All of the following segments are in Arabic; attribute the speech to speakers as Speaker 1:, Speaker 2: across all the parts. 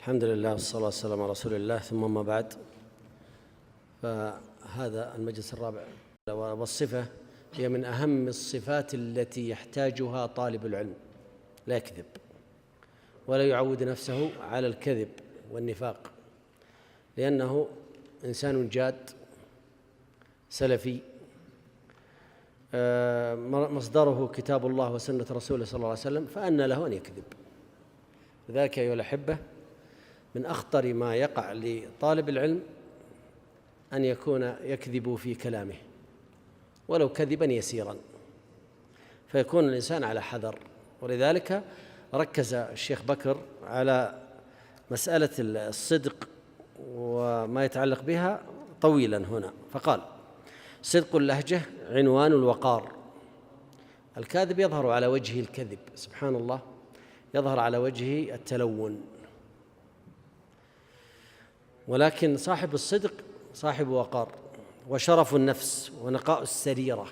Speaker 1: الحمد لله والصلاة والسلام على رسول الله، ثم ما بعد. فهذا المجلس الرابع، والصفة هي من أهم الصفات التي يحتاجها طالب العلم، لا يكذب ولا يعود نفسه على الكذب والنفاق، لأنه إنسان جاد سلفي، مصدره كتاب الله وسنة رسوله صلى الله عليه وسلم، فأن له أن يكذب. لذلك أيها الأحبة، من أخطر ما يقع لطالب العلم أن يكون يكذب في كلامه ولو كذبا يسيرا، فيكون الإنسان على حذر. ولذلك ركز الشيخ بكر على مسألة الصدق وما يتعلق بها طويلا هنا، فقال: صدق اللهجة عنوان الوقار. الكاذب يظهر على وجهه الكذب، سبحان الله، يظهر على وجهه التلون، ولكن صاحب الصدق صاحب وقار وشرف النفس ونقاء السريرة،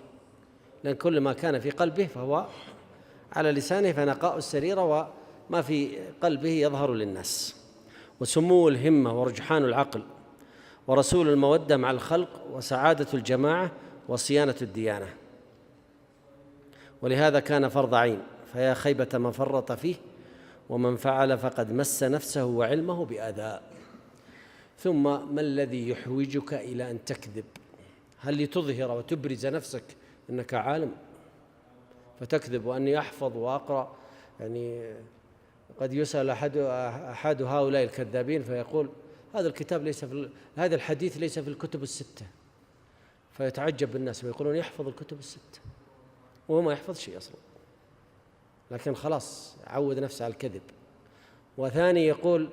Speaker 1: لأن كل ما كان في قلبه فهو على لسانه، فنقاء السريرة وما في قلبه يظهر للناس، وسمو الهمة ورجحان العقل، ورسول المودة مع الخلق، وسعادة الجماعة، وصيانة الديانة. ولهذا كان فرض عين، فيا خيبة من فرط فيه، ومن فعل فقد مس نفسه وعلمه بأذى. ثم ما الذي يحوجك إلى أن تكذب؟ هل لتظهر وتبرز نفسك أنك عالم فتكذب؟ وأني أحفظ وأقرأ، يعني قد يسأل أحد هؤلاء الكذابين فيقول: هذا الكتاب ليس هذا الحديث ليس في الكتب الستة، فيتعجب الناس ويقولون يحفظ الكتب الستة وهو ما يحفظ شيء أصلا، لكن خلاص عود نفسه على الكذب. وثاني يقول: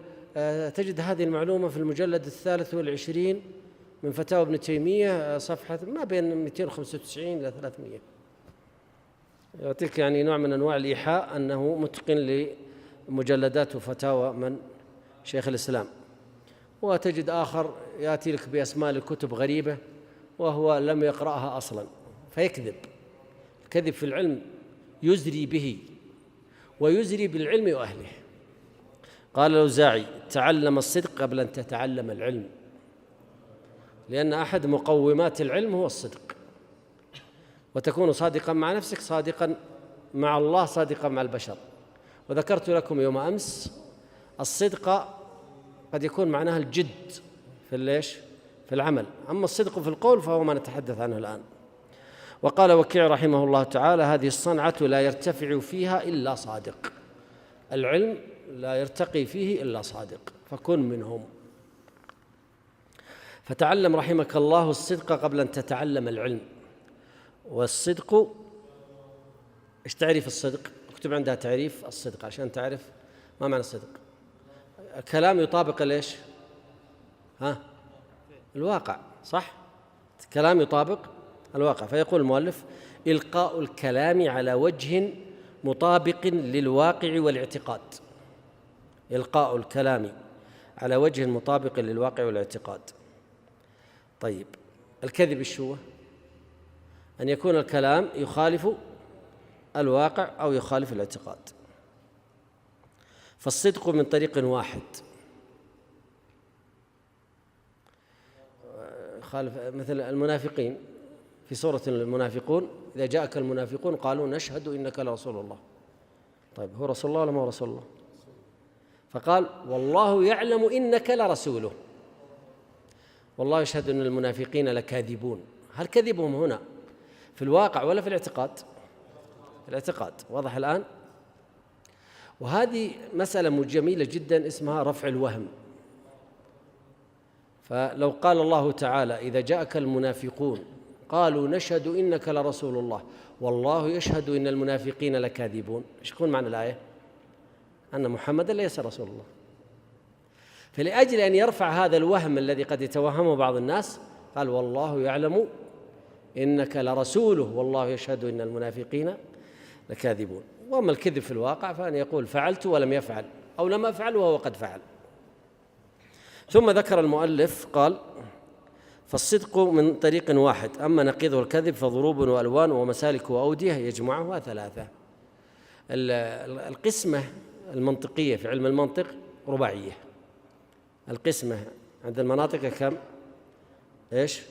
Speaker 1: تجد هذه المعلومة في المجلد 23 من فتاوى ابن تيمية، صفحة ما بين 295 إلى 300. يعطيك يعني نوع من أنواع الإيحاء أنه متقن لمجلدات وفتاوى من شيخ الإسلام. وتجد آخر يأتي لك بأسماء الكتب غريبة وهو لم يقرأها أصلا، فيكذب. الكذب في العلم يزري به ويزري بالعلم وأهله. قال الأوزاعي: تعلم الصدق قبل أن تتعلم العلم، لأن أحد مقومات العلم هو الصدق، وتكون صادقا مع نفسك، صادقا مع الله، صادقا مع البشر. وذكرت لكم يوم أمس الصدق قد يكون معناها الجد في العمل، أما الصدق في القول فهو ما نتحدث عنه الآن. وقال وكيع رحمه الله تعالى: هذه الصنعة لا يرتفع فيها إلا صادق. العلم لا يرتقي فيه إلا صادق، فكن منهم. فتعلم رحمك الله الصدق قبل أن تتعلم العلم. والصدق، إيش تعريف الصدق؟ اكتب عندها تعريف الصدق عشان تعرف ما معنى الصدق. كلام يطابق ليش؟ الواقع، صح؟ كلام يطابق الواقع. فيقول المؤلف: إلقاء الكلام على وجه مطابق للواقع والاعتقاد. إلقاء الكلام على وجه مطابق للواقع والاعتقاد. طيب، الكذب الشو؟ أن يكون الكلام يخالف الواقع أو يخالف الاعتقاد. فالصدق من طريق واحد، خالف مثل المنافقين في سورة المنافقون: إذا جاءك المنافقون قالوا نشهد إنك لرسول الله. طيب، هو رسول الله ولا ما هو رسول الله؟ فقال: والله يعلم إنك لرسوله، والله يشهد أن المنافقين لكاذبون. هل كذبهم هنا في الواقع ولا في الاعتقاد؟ في الاعتقاد، واضح الآن؟ وهذه مسألة جميلة جدا اسمها رفع الوهم. فلو قال الله تعالى: إذا جاءك المنافقون قالوا نشهد إنك لرسول الله والله يشهد إن المنافقين لكاذبون، ايش يكون معنى الآية؟ أن محمدا ليس رسول الله. فلأجل أن يرفع هذا الوهم الذي قد يتوهمه بعض الناس قال: والله يعلم إنك لرسوله والله يشهد إن المنافقين لكاذبون. وأما الكذب في الواقع فأن يقول فعلت ولم يفعل، أو لم أفعل وهو قد فعل. ثم ذكر المؤلف قال: فالصدق من طريق واحد، أما نقيضه الكذب فضروب وألوان ومسالك وأودية يجمعها ثلاثة. القسمة المنطقية في علم المنطق رباعية، القسمة عند المناطق كم؟ إيش؟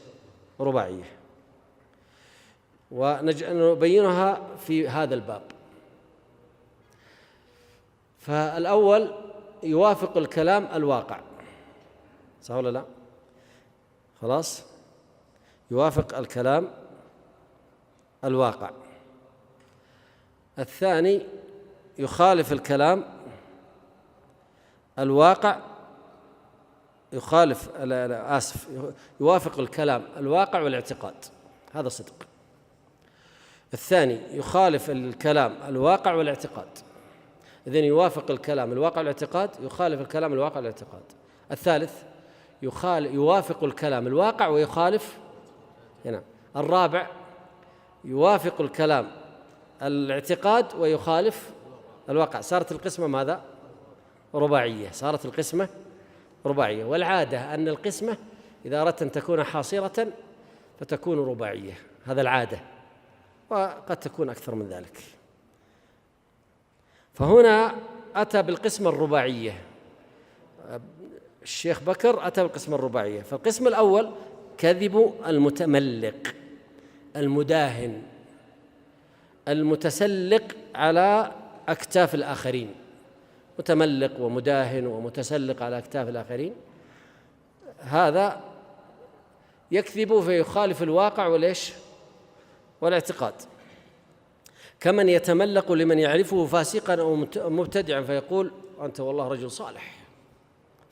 Speaker 1: رباعية، ونبينها في هذا الباب. فالأول يوافق الكلام الواقع، صح ولا لا؟ خلاص، يوافق الكلام الواقع. الثاني يخالف الكلام الواقع، يوافق الكلام الواقع والاعتقاد، هذا صدق. الثاني يخالف الكلام الواقع والاعتقاد، إذن يوافق الكلام الواقع والاعتقاد، يخالف الكلام الواقع والاعتقاد. الثالث يوافق الكلام الواقع ويخالف هنا. الرابع يوافق الكلام الاعتقاد ويخالف الواقع. صارت القسمة ماذا؟ رباعية، صارت القسمة رباعية. والعادة أن القسمة إذا أردت أن تكون حاصرة فتكون رباعية، هذا العادة، وقد تكون أكثر من ذلك. فهنا أتى بالقسمة الرباعية، الشيخ بكر أتى بالقسمة الرباعية. فالقسم الأول كذب المتملق المداهن المتسلق على أكتاف الآخرين، متملق ومداهن ومتسلق على أكتاف الآخرين، هذا يكذب فيخالف الواقع والاعتقاد. كمن يتملق لمن يعرفه فاسقا أو مبتدعا فيقول أنت والله رجل صالح،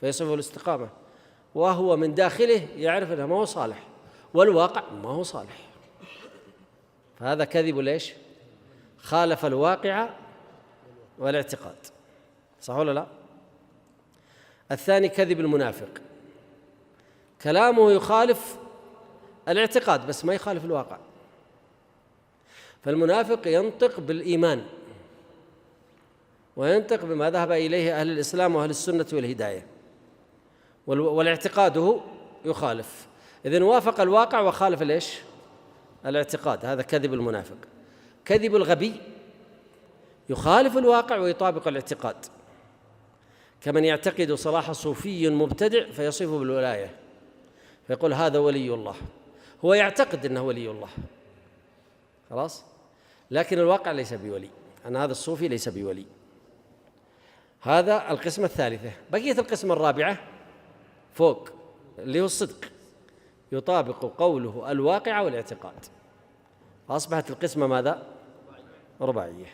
Speaker 1: فيصفه الاستقامة، وهو من داخله يعرف أنه ما هو صالح والواقع ما هو صالح، فهذا كذب خالف الواقع والاعتقاد، صح ولا لا؟ الثاني كذب المنافق، كلامه يخالف الاعتقاد بس ما يخالف الواقع. فالمنافق ينطق بالإيمان وينطق بما ذهب إليه أهل الإسلام وأهل السنة والهداية، والاعتقاده يخالف، إذن وافق الواقع وخالف الاعتقاد، هذا كذب المنافق. كذب الغبي يخالف الواقع ويطابق الاعتقاد، كمن يعتقد صلاح صوفي مبتدع فيصفه بالولاية، فيقول هذا ولي الله، هو يعتقد أنه ولي الله خلاص، لكن الواقع ليس بولي، أن هذا الصوفي ليس بولي. هذا القسمة الثالثة. بقية القسمة الرابعة فوق اللي هو الصدق، يطابق قوله الواقع والاعتقاد، فأصبحت القسمة ماذا؟ رباعية.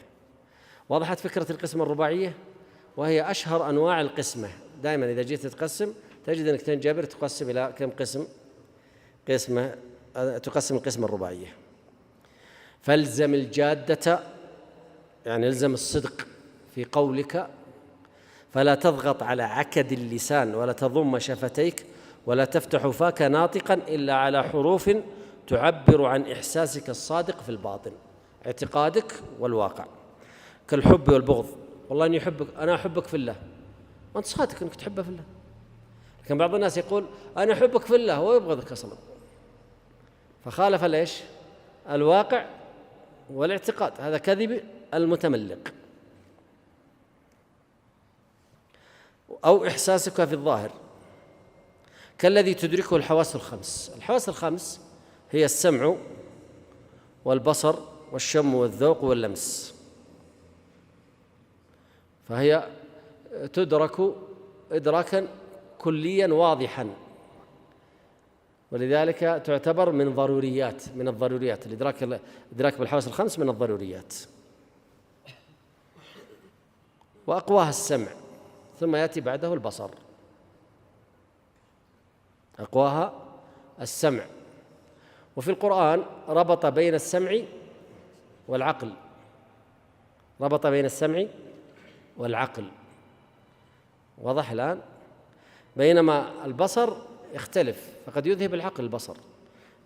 Speaker 1: وضحت فكرة القسمة الرباعية، وهي أشهر أنواع القسمة. دائما إذا جيت تقسم تجد أنك تنجبر تقسم إلى كم قسم؟ تقسم القسمة الرباعية. فالزم الجادة، يعني الزم الصدق في قولك، فلا تضغط على عكد اللسان ولا تضم شفتيك ولا تفتح فاك ناطقا إلا على حروف تعبر عن إحساسك الصادق في الباطن، اعتقادك والواقع، كالحب والبغض. والله إني أحبك، أنا أحبك في الله، وأنت صادق أنك تحبه في الله. لكن بعض الناس يقول أنا أحبك في الله ويبغضك أصلا، فخالف الواقع والاعتقاد، هذا كذب المتملق. أو إحساسك في الظاهر كالذي تدركه الحواس الخمس. الحواس الخمس هي السمع والبصر والشم والذوق واللمس، فهي تدرك إدراكا كليا واضحا، ولذلك تعتبر من الضروريات الإدراك بالحواس الخمس من الضروريات. وأقواها السمع، ثم يأتي بعده البصر. أقواها السمع. وفي القرآن ربط بين السمع والعقل، ربط بين السمع والعقل، واضح الآن؟ بينما البصر يختلف، فقد يذهب العقل البصر،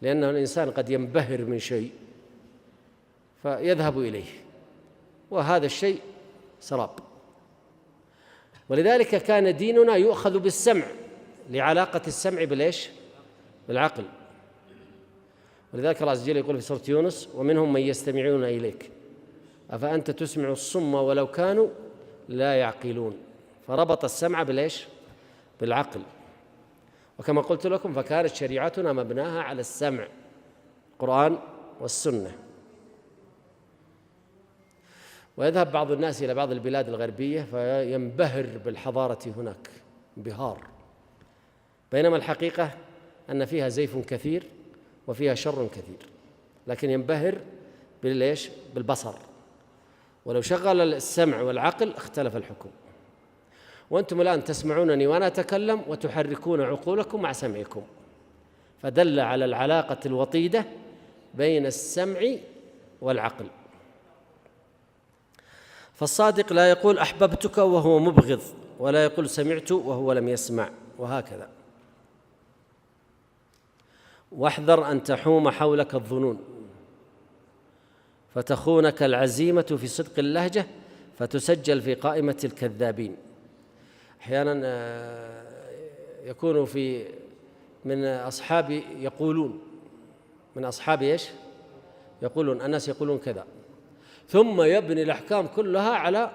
Speaker 1: لأنه الإنسان قد ينبهر من شيء فيذهب إليه، وهذا الشيء سراب. ولذلك كان ديننا يؤخذ بالسمع لعلاقة السمع بالعقل. ولذلك الله عز وجل يقول في سورة يونس: ومنهم من يستمعون إليك أفأنت تسمع الصم ولو كانوا لا يعقلون. فربط السمع بالعقل. وكما قلت لكم فكانت شريعتنا مبناها على السمع، القرآن والسنة. ويذهب بعض الناس إلى بعض البلاد الغربية فينبهر بالحضارة هناك انبهار، بينما الحقيقة أن فيها زيف كثير وفيها شر كثير، لكن ينبهر بالإيش؟ بالبصر. ولو شغل السمع والعقل اختلف الحكم. وأنتم الآن تسمعونني وأنا أتكلم وتحركون عقولكم مع سمعكم، فدل على العلاقة الوطيدة بين السمع والعقل. فالصادق لا يقول أحببتك وهو مبغض، ولا يقول سمعت وهو لم يسمع، وهكذا. واحذر أن تحوم حولك الظنون فتخونك العزيمة في صدق اللهجة فتسجل في قائمة الكذابين. أحيانا يكون من أصحابي يقولون، من أصحابي إيش؟ يقولون، الناس يقولون كذا، ثم يبني الأحكام كلها على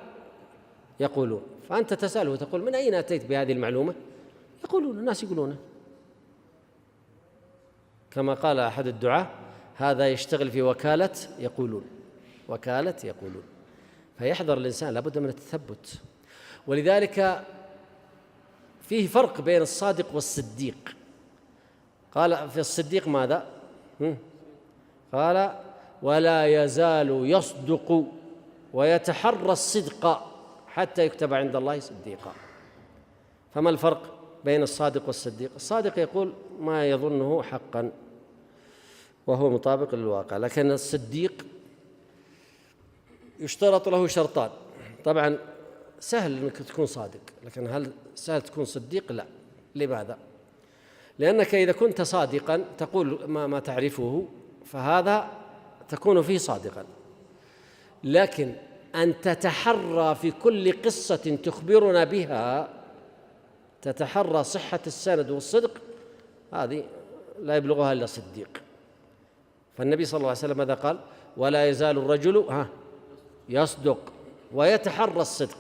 Speaker 1: يقولون. فأنت تسأله وتقول من أين أتيت بهذه المعلومة؟ يقولون، الناس يقولونه. كما قال أحد الدعاة هذا يشتغل في وكالة يقولون، وكالة يقولون. فيحذر الإنسان، لابد من التثبت. ولذلك فيه فرق بين الصادق والصديق. قال في الصديق ماذا؟ قال ولا يزال يصدق ويتحرى الصدق حتى يكتب عند الله صديقا. فما الفرق بين الصادق والصديق؟ الصادق يقول ما يظنه حقا وهو مطابق للواقع، لكن الصديق يشترط له شرطان. طبعا سهل أنك تكون صادق، لكن هل سهل تكون صديق؟ لا. لماذا؟ لأنك إذا كنت صادقا تقول ما تعرفه فهذا تكون فيه صادقا، لكن أن تتحرى في كل قصة تخبرنا بها، تتحرى صحة السند والصدق، هذه لا يبلغها إلا صديق. فالنبي صلى الله عليه وسلم ماذا قال؟ ولا يزال الرجل يصدق ويتحرى الصدق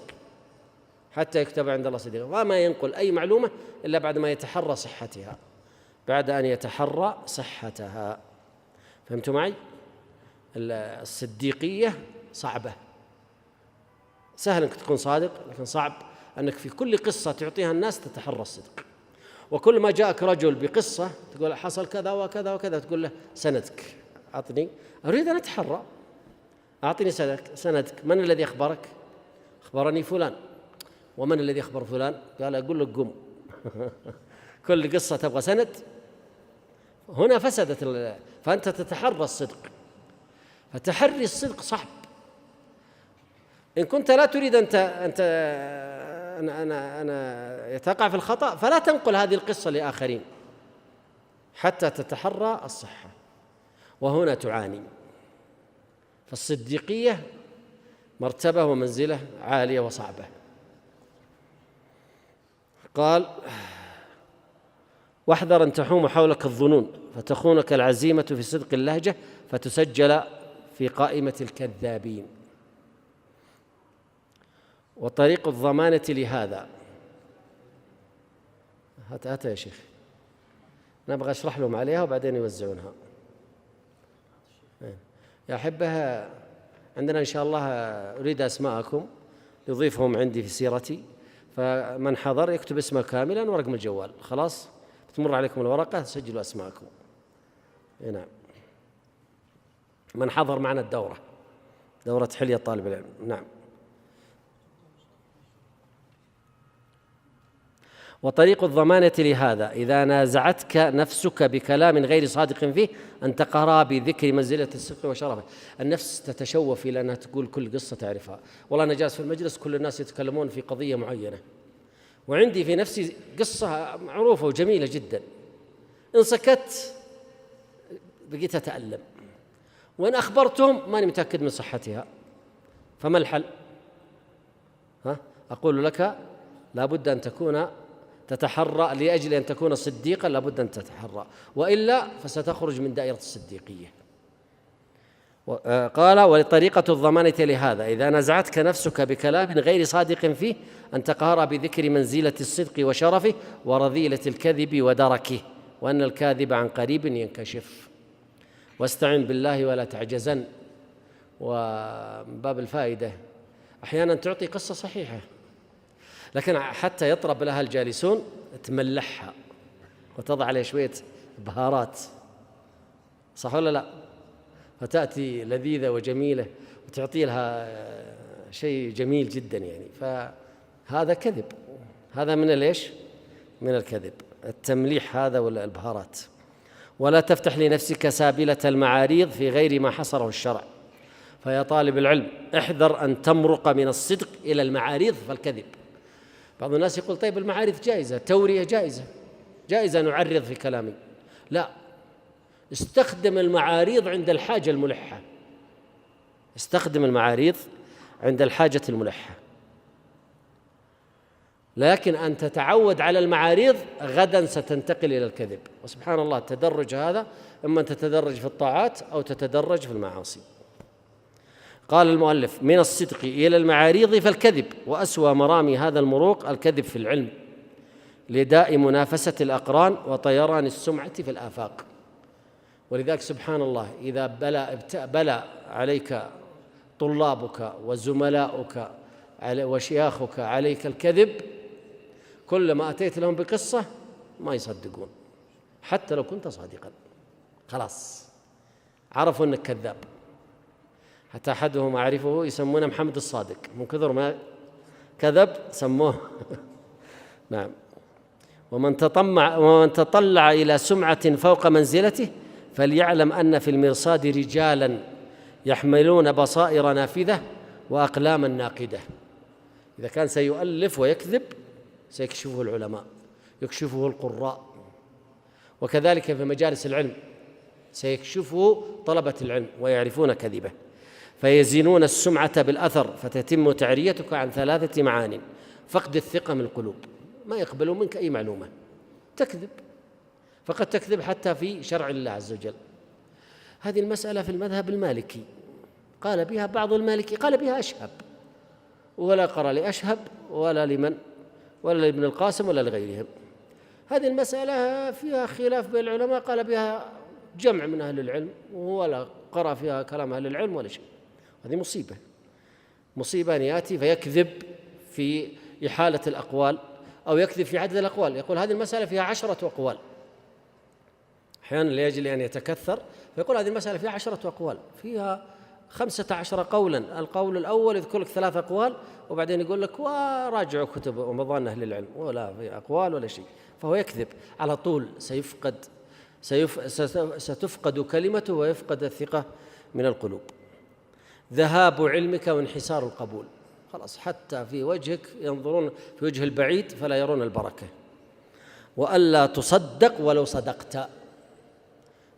Speaker 1: حتى يكتب عند الله صديقا. وما ينقل أي معلومة إلا بعد ما يتحرى صحتها، بعد أن يتحرى صحتها. فهمتوا معي؟ الصديقية صعبة. سهل أنك تكون صادق، لكن صعب أنك في كل قصة تعطيها الناس تتحرى الصدق. وكل ما جاءك رجل بقصة تقول حصل كذا وكذا وكذا، تقول له سندك أعطني، أريد أن أتحرى، أعطني سندك. من الذي أخبرك؟ أخبرني فلان. ومن الذي أخبر فلان؟ قال أقول لك قم. كل قصة تبغى سند، هنا فسدت. فأنت تتحرى الصدق، فتحري الصدق صعب. إن كنت لا تريد أن يتقع في الخطأ فلا تنقل هذه القصة لآخرين حتى تتحرى الصحة، وهنا تعاني. فالصديقية مرتبة ومنزلة عالية وصعبة. قال واحذر أن تحوم حولك الظنون فتخونك العزيمة في صدق اللهجة فتسجل في قائمة الكذابين. وطريق الضمانة لهذا، هات يا شيخ، أنا أبغى أشرح لهم عليها وبعدين يوزعونها. يا أحبة، عندنا إن شاء الله أريد أسماءكم يضيفهم عندي في سيرتي، فمن حضر يكتب اسمه كاملا ورقم الجوال، خلاص تمر عليكم الورقة تسجلوا أسماءكم. نعم، من حضر معنا الدورة، دورة حلية طالب العلم. نعم. وطريق الضمانة لهذا إذا نازعتك نفسك بكلام غير صادق فيه أن تقهرها بذكر منزلة الصدق وشرفه. النفس تتشوف إلى أنها تقول كل قصة تعرفها. والله أنا جالس في المجلس كل الناس يتكلمون في قضية معينة، وعندي في نفسي قصة معروفة وجميلة جدا، إن سكت بقيت أتألم، وإن أخبرتهم ماني متأكد من صحتها. فما الحل؟ أقول لك لابد أن تكون تتحرى، لأجل أن تكون صديقا لابد أن تتحرى، وإلا فستخرج من دائرة الصديقية. قال: ولطريقة الضمانة لهذا إذا نزعتك نفسك بكلام غير صادق فيه أن تقهر بذكر منزلة الصدق وشرفه ورذيلة الكذب ودركه، وأن الكاذب عن قريب ينكشف. واستعن بالله ولا تعجزن. ومن باب الفائدة أحيانا تعطي قصة صحيحة لكن حتى يطرب لها الجالسون تملحها وتضع عليها شوية بهارات، صح ولا لا؟ فتأتي لذيذة وجميلة وتعطي لها شيء جميل جدا يعني. فهذا كذب، هذا من ليش؟ من الكذب، التمليح هذا ولا البهارات. ولا تفتح لنفسك سابلة المعاريض في غير ما حصره الشرع. فيا طالب العلم احذر أن تمرق من الصدق إلى المعاريض فالكذب. بعض الناس يقول: طيب المعارض جائزة، تورية جائزة نعرض في كلامي. لا، استخدم المعاريض عند الحاجة الملحة، استخدم المعاريض عند الحاجة الملحة، لكن أن تتعود على المعاريض غدا ستنتقل إلى الكذب. وسبحان الله التدرج هذا إما أن تتدرج في الطاعات أو تتدرج في المعاصي. قال المؤلف: من الصدق إلى المعاريض فالكذب، وأسوأ مرامي هذا المروق الكذب في العلم لداء منافسة الأقران وطيران السمعة في الآفاق. ولذلك سبحان الله إذا بلى عليك طلابك وزملاؤك وشياخك عليك الكذب، كلما أتيت لهم بقصة ما يصدقون حتى لو كنت صادقا، خلاص عرفوا أنك كذاب. حتى أحدهم أعرفه يسمونه محمد الصادق، من كثر ما كذب سموه نعم. ومن تطلع إلى سمعة فوق منزلته فليعلم أن في المرصاد رجالا يحملون بصائر نافذة وأقلاما ناقدة. إذا كان سيؤلف ويكذب سيكشفه العلماء، يكشفه القراء، وكذلك في مجالس العلم سيكشفه طلبة العلم ويعرفون كذبه. فيزنون السمعة بالأثر فتتم تعريتك عن 3 معان: فقد الثقة من القلوب، ما يقبلون منك أي معلومة، تكذب، فقد تكذب حتى في شرع الله عز وجل. هذه المسألة في المذهب المالكي قال بها بعض المالكي، قال بها أشهب، ولا قرأ لأشهب ولا لمن ولا لابن القاسم ولا لغيرهم. هذه المسألة فيها خلاف بين العلماء، قال بها جمع من أهل العلم ولا قرأ فيها كلام أهل العلم ولا شيء. هذه مصيبة أن يأتي فيكذب في إحالة الأقوال أو يكذب في عدد الأقوال. يقول هذه المسألة فيها 10 أقوال، أحيانا لأجل أن يتكثر فيقول هذه المسألة فيها 10 أقوال، فيها 15 قولا. القول الأول يذكر لك 3 أقوال وبعدين يقول لك وراجعوا كتب ومظان أهل العلم ولا في أقوال ولا شيء. فهو يكذب على طول، ستفقد كلمته ويفقد الثقة من القلوب. ذهاب علمك وانحسار القبول، خلاص حتى في وجهك ينظرون في وجه البعيد فلا يرون البركة. وألا تصدق ولو صدقت،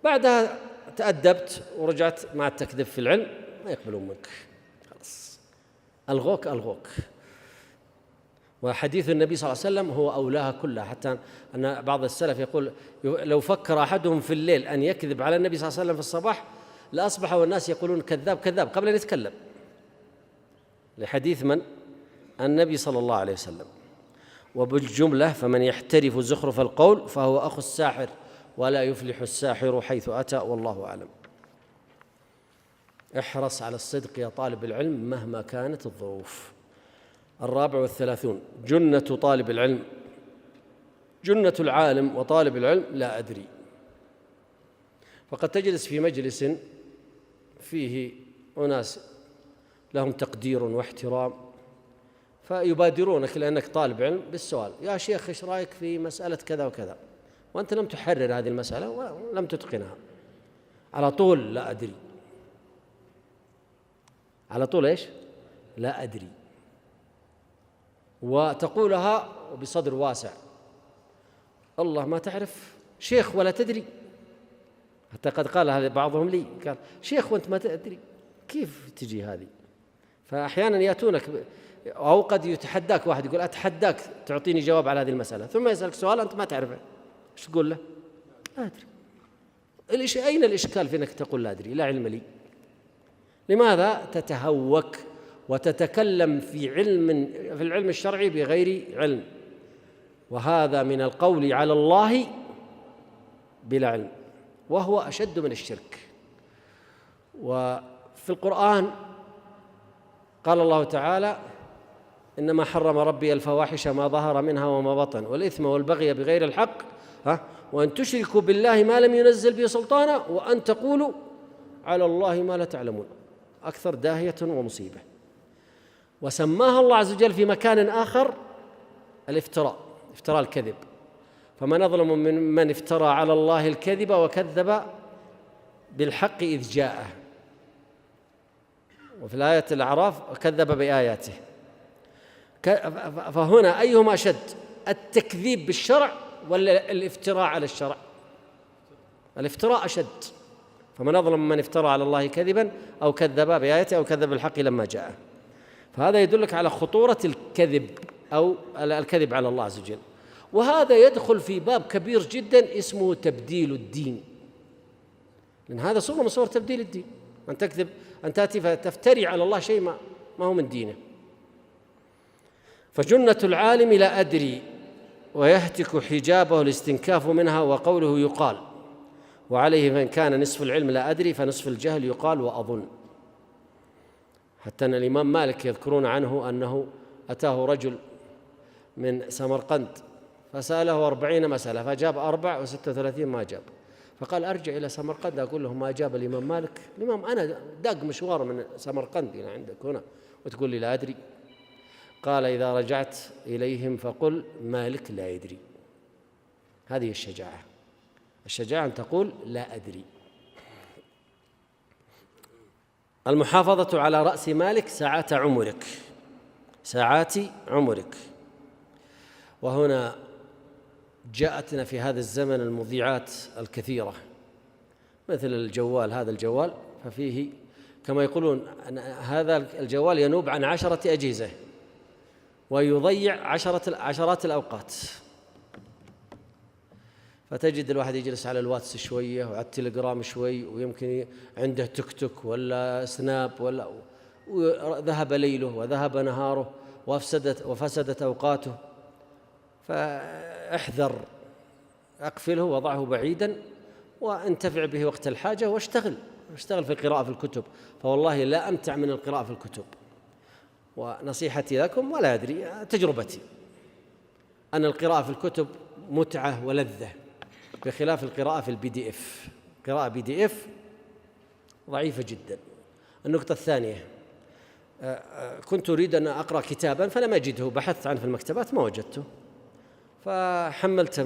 Speaker 1: بعدها تأدبت ورجعت مع التكذب في العلم ما يقبلون منك، خلاص ألغوك. وحديث النبي صلى الله عليه وسلم هو أولاها كلها، حتى أن بعض السلف يقول لو فكر أحدهم في الليل أن يكذب على النبي صلى الله عليه وسلم في الصباح لأصبح والناس يقولون كذاب كذاب قبل أن يتكلم، لحديث من؟ النبي صلى الله عليه وسلم. وبالجملة فمن يحترف زخرف القول فهو أخو الساحر ولا يفلح الساحر حيث أتى، والله أعلم. احرص على الصدق يا طالب العلم مهما كانت الظروف. 34 جنة طالب العلم، جنة العالم وطالب العلم لا أدري. فقد تجلس في مجلس فيه أناس لهم تقدير واحترام فيبادرونك لأنك طالب علم بالسؤال: يا شيخ إيش رأيك في مسألة كذا وكذا، وأنت لم تحرر هذه المسألة ولم تتقنها، على طول لا أدري، على طول إيش؟ لا أدري، وتقولها بصدر واسع. الله ما تعرف شيخ ولا تدري، حتى قد قال بعضهم لي، قال شيخ وأنت ما تدري، كيف تجي هذه؟ فأحيانا يأتونك أو قد يتحداك واحد يقول أتحداك تعطيني جواب على هذه المسألة، ثم يسألك سؤال أنت ما تعرفه، إيش تقول له؟ لا أدري. أين الإشكال في أنك تقول لا أدري، لا علم لي؟ لماذا تتهوك وتتكلم في العلم الشرعي بغير علم؟ وهذا من القول على الله بلا علم، وهو أشد من الشرك. وفي القرآن قال الله تعالى: إنما حرم ربي الفواحش ما ظهر منها وما بطن والإثم والبغي بغير الحق وأن تشركوا بالله ما لم ينزل به سلطانا وأن تقولوا على الله ما لا تعلمون. أكثر داهية ومصيبة. وسماها الله عز وجل في مكان آخر الافتراء، افتراء الكذب. فمن أظلم ممن افترى على الله الكذب وكذب بالحق إذ جاءه. وفي الآية الأعراف: وكذب بآياته. فهنا أيهما أشد، التكذيب بالشرع ولا الافتراء على الشرع؟ الافتراء أشد. فمن أظلم ممن افترى على الله كذبا أو كذب بآياته أو كذب بالحق لما جاءه. فهذا يدلك على خطورة الكذب أو الكذب على الله عز وجل. وهذا يدخل في باب كبير جدا اسمه تبديل الدين، لأن هذا صورة من صور تبديل الدين، أن تكذب، أن تأتي فتفتري على الله شيء ما هو من دينه. فجنة العالم لا أدري ويهتك حجابه الاستنكاف منها، وقوله يقال وعليه فإن كان نصف العلم لا أدري فنصف الجهل يقال وأظن. حتى أن الإمام مالك يذكرون عنه أنه أتاه رجل من سمرقند فسأله 40 مسألة فجاب 4 و36 ما جاب، فقال أرجع إلى سمرقند أقول له ما جاب الإمام مالك. الإمام أنا داق مشوار من سمرقند إلى عندك هنا وتقول لي لا أدري؟ قال إذا رجعت إليهم فقل مالك لا يدري. هذه الشجاعة. الشجاعة أن تقول لا أدري. المحافظة على رأس مالك ساعات عمرك، ساعات عمرك. وهنا جاءتنا في هذا الزمن المضيعات الكثيرة، مثل الجوال. هذا الجوال ففيه كما يقولون هذا الجوال ينوب عن 10 أجهزة ويضيع عشرات الأوقات. فتجد الواحد يجلس على الواتس شوية وعلى التليجرام شوي، ويمكن عنده تيك توك ولا سناب ولا، وذهب ليله وذهب نهاره وفسدت أوقاته. فاحذر، أقفله وضعه بعيدا وانتفع به وقت الحاجة واشتغل في القراءة في الكتب، فوالله لا أمتع من القراءة في الكتب. ونصيحتي لكم ولا أدري تجربتي أن القراءة في الكتب متعة ولذة بخلاف القراءة في الPDF. قراءة PDF ضعيفة جدا. النقطة الثانية، كنت أريد أن أقرأ كتابا فلم أجده، بحثت عنه في المكتبات ما وجدته، فحملته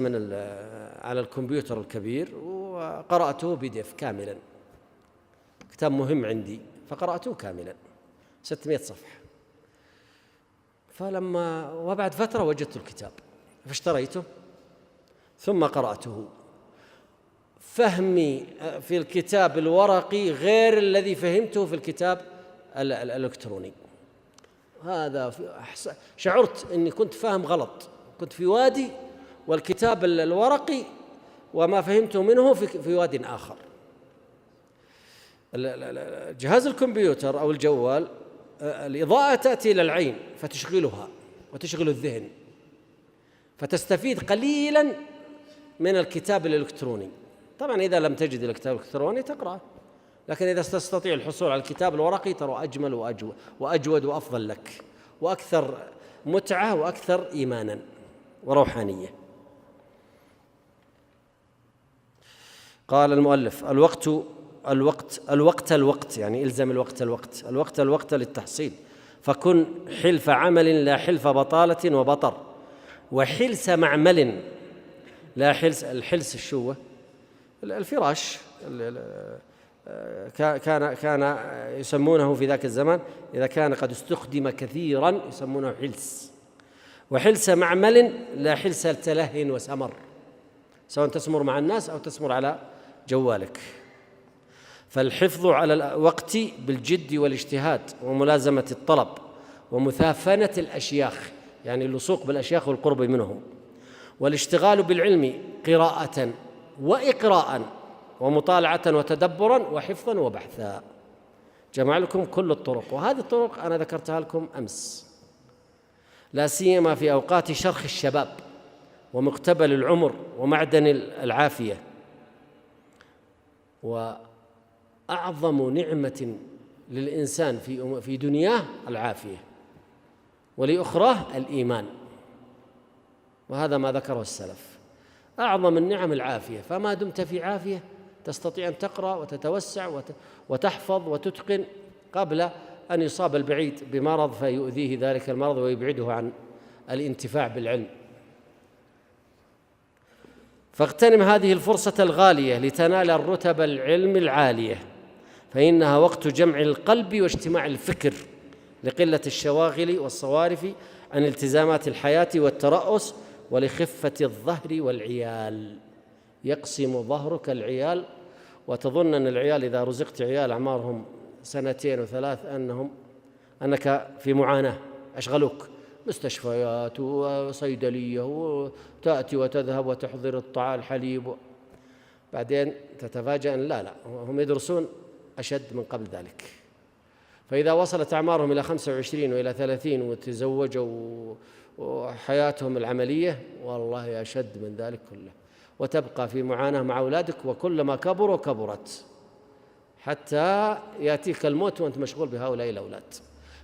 Speaker 1: على الكمبيوتر الكبير وقرأته PDF كاملا. كتاب مهم عندي فقرأته كاملا 600 صفحة. وبعد فترة وجدت الكتاب فاشتريته ثم قرأته. فهمي في الكتاب الورقي غير الذي فهمته في الكتاب الإلكتروني. هذا شعرت أني كنت فاهم غلط، كنت في وادي والكتاب الورقي وما فهمته منه في واد آخر. جهاز الكمبيوتر أو الجوال الإضاءة تأتي إلى العين فتشغلها وتشغل الذهن، فتستفيد قليلا من الكتاب الإلكتروني. طبعا إذا لم تجد الكتاب الإلكتروني تقرأه، لكن إذا تستطيع الحصول على الكتاب الورقي ترى أجمل وأجود وأفضل لك وأكثر متعة وأكثر إيمانا وروحانية. قال المؤلف: الوقت يعني إلزم الوقت للتحصيل، فكن حلف عمل لا حلف بطالة وبطر، وحلس معمل لا حلس. الحلس الشوة الفراش، كان يسمونه في ذاك الزمان إذا كان قد استخدم كثيرا يسمونه حلس. وحلس معمل لا حلس تله وسمر، سواء تسمر مع الناس أو تسمر على جوالك. فالحفظ على الوقت بالجد والاجتهاد وملازمة الطلب ومثافنة الأشياخ، يعني اللصوق بالأشياخ والقرب منهم، والاشتغال بالعلم قراءة وإقراء ومطالعة وتدبرا وحفظا وبحثا. جمع لكم كل الطرق، وهذه الطرق أنا ذكرتها لكم أمس، لا سيما في أوقات شرخ الشباب ومقتبل العمر ومعدن العافية. وأعظم نعمة للإنسان في دنياه العافية، ولأخراه الإيمان، وهذا ما ذكره السلف. أعظم النعم العافية، فما دمت في عافية تستطيع أن تقرأ وتتوسع وتحفظ وتتقن قبل أن يصاب البعيد بمرض فيؤذيه ذلك المرض ويبعده عن الانتفاع بالعلم. فاغتنم هذه الفرصة الغالية لتنال الرتب العلم العالية، فإنها وقت جمع القلب واجتماع الفكر لقلة الشواغل والصوارف عن التزامات الحياة والترأس، ولخفة الظهر والعيال. يقسم ظهرك العيال، وتظن أن العيال إذا رزقت عيال أعمارهم 2 و3 أنك في معاناة، أشغلوك مستشفيات وصيدلية، وتأتي وتذهب وتحضر الحليب، بعدين تتفاجأ أن لا هم يدرسون أشد من قبل ذلك. فإذا وصلت أعمارهم إلى 25 وإلى 30 وتزوجوا وحياتهم العملية والله أشد من ذلك كله، وتبقى في معاناة مع أولادك، وكلما كبروا كبرت حتى يأتيك الموت وأنت مشغول بهؤلاء الأولاد،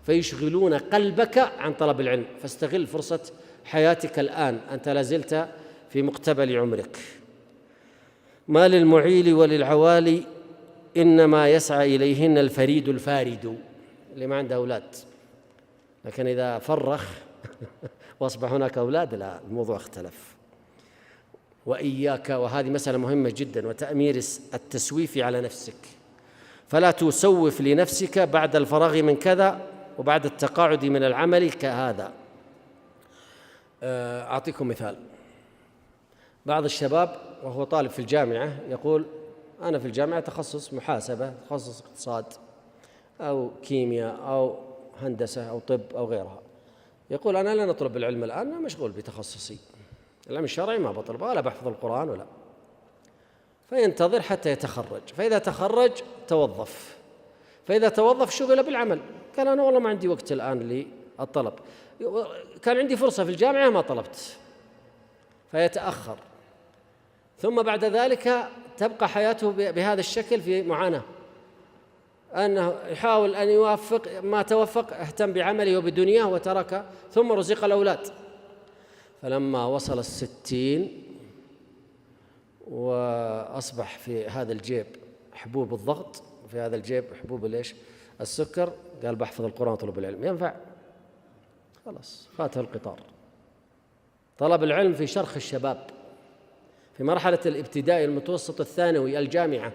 Speaker 1: فيشغلون قلبك عن طلب العلم. فاستغل فرصة حياتك الآن، أنت لازلت في مقتبل عمرك. ما للمعيل وللعوالي إنما يسعى إليهن الفريد الفارد، اللي ما عنده أولاد. لكن إذا فرخ وأصبح هناك أولاد لا، الموضوع اختلف. وإياك، وهذه مسألة مهمة جدا، وتأمير التسويف على نفسك، فلا تسوف لنفسك بعد الفراغ من كذا وبعد التقاعد من العمل كهذا. أعطيكم مثال. بعض الشباب وهو طالب في الجامعة يقول أنا في الجامعة تخصص محاسبة، تخصص اقتصاد أو كيمياء أو هندسة أو طب أو غيرها، يقول أنا لا أطلب العلم الآن، أنا مشغول بتخصصي، العلم الشرعي ما بطلبه ولا بحفظ القرآن ولا. فينتظر حتى يتخرج، فإذا تخرج توظف، فإذا توظف شغل بالعمل، قال أنا والله ما عندي وقت الآن للطلب، كان عندي فرصة في الجامعة ما طلبت، فيتأخر. ثم بعد ذلك تبقى حياته بهذا الشكل في معاناة، أنه يحاول أن يوفق، ما توفق اهتم بعمله وبدنياه وترك، ثم رزق الأولاد. فلما وصل 60 وأصبح في هذا الجيب حبوب الضغط وفي هذا الجيب حبوب السكر، قال بحفظ القرآن وطلب العلم، ينفع؟ خلاص فاته القطار. طلب العلم في شرخ الشباب، في مرحلة الابتدائي المتوسط الثانوي الجامعة.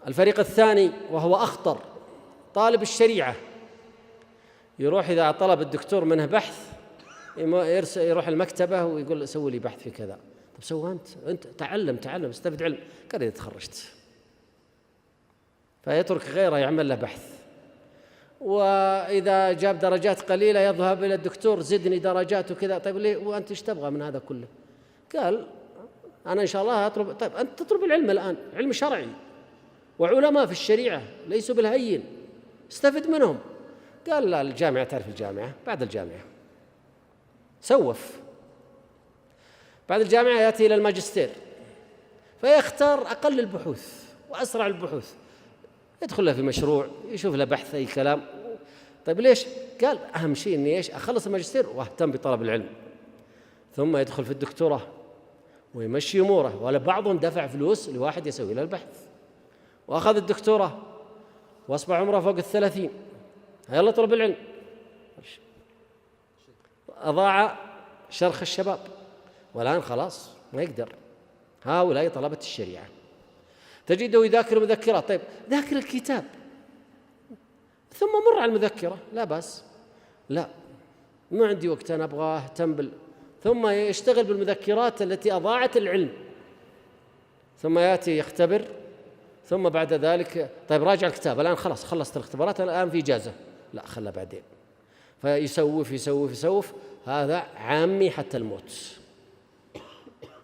Speaker 1: الفريق الثاني وهو أخطر، طالب الشريعة، يروح إذا طلب الدكتور منه بحث يروح المكتبة ويقول سوي لي بحث في كذا. طب سوى أنت تعلم استفد علم، قال إذا تخرجت، فيترك غيره يعمل له بحث. وإذا جاب درجات قليلة يذهب إلى الدكتور زدني درجات وكذا. طيب ليه وأنت إيش تبغى من هذا كله؟ قال أنا إن شاء الله أطلب. طيب أنت تطلب العلم الآن، علم شرعي وعلماء في الشريعة ليسوا بالهين، استفد منهم. قال لا، الجامعة تعرف الجامعة، بعد الجامعة سوف، بعد الجامعة يأتي إلى الماجستير، فيختار أقل البحوث وأسرع البحوث، يدخل له في مشروع، يشوف له بحث أي كلام. طيب ليش؟ قال أهم شيء إني إيش أخلص الماجستير وأهتم بطلب العلم، ثم يدخل في الدكتوراه ويمشي أموره. ولا بعضهم دفع فلوس لواحد يسوي له البحث وأخذ الدكتوراه وأصبح عمره فوق 30، يلا طلب العلم. أضاع شرخ الشباب، والآن خلاص ما يقدر. هؤلاء طلبة الشريعة تجده يذاكر مذكرات. طيب ذاكر الكتاب ثم مر على المذكرة، لا بأس، لا ما عندي وقت أنا أبغى أهتم ثم يشتغل بالمذكرات التي أضاعت العلم، ثم يأتي يختبر، ثم بعد ذلك طيب راجع الكتاب الآن، خلاص خلصت الاختبارات الآن في إجازة، لا خلها بعدين. فيسوف. هذا عامي حتى الموت.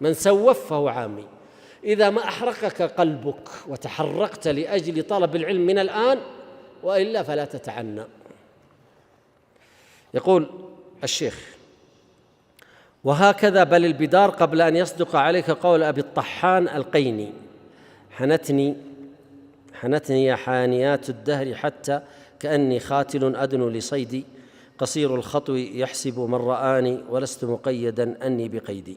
Speaker 1: من سوف فهو عامي. إذا ما أحرقك قلبك وتحركت لأجل طلب العلم من الآن، وإلا فلا تتعنى. يقول الشيخ: وهكذا بل البدار قبل أن يصدق عليك قول أبي الطحان القيني: حنتني يا حانيات الدهر حتى كأني خاتل أدنو لصيدي، قصير الخطو يحسب من رآني ولست مقيدا أني بقيدي.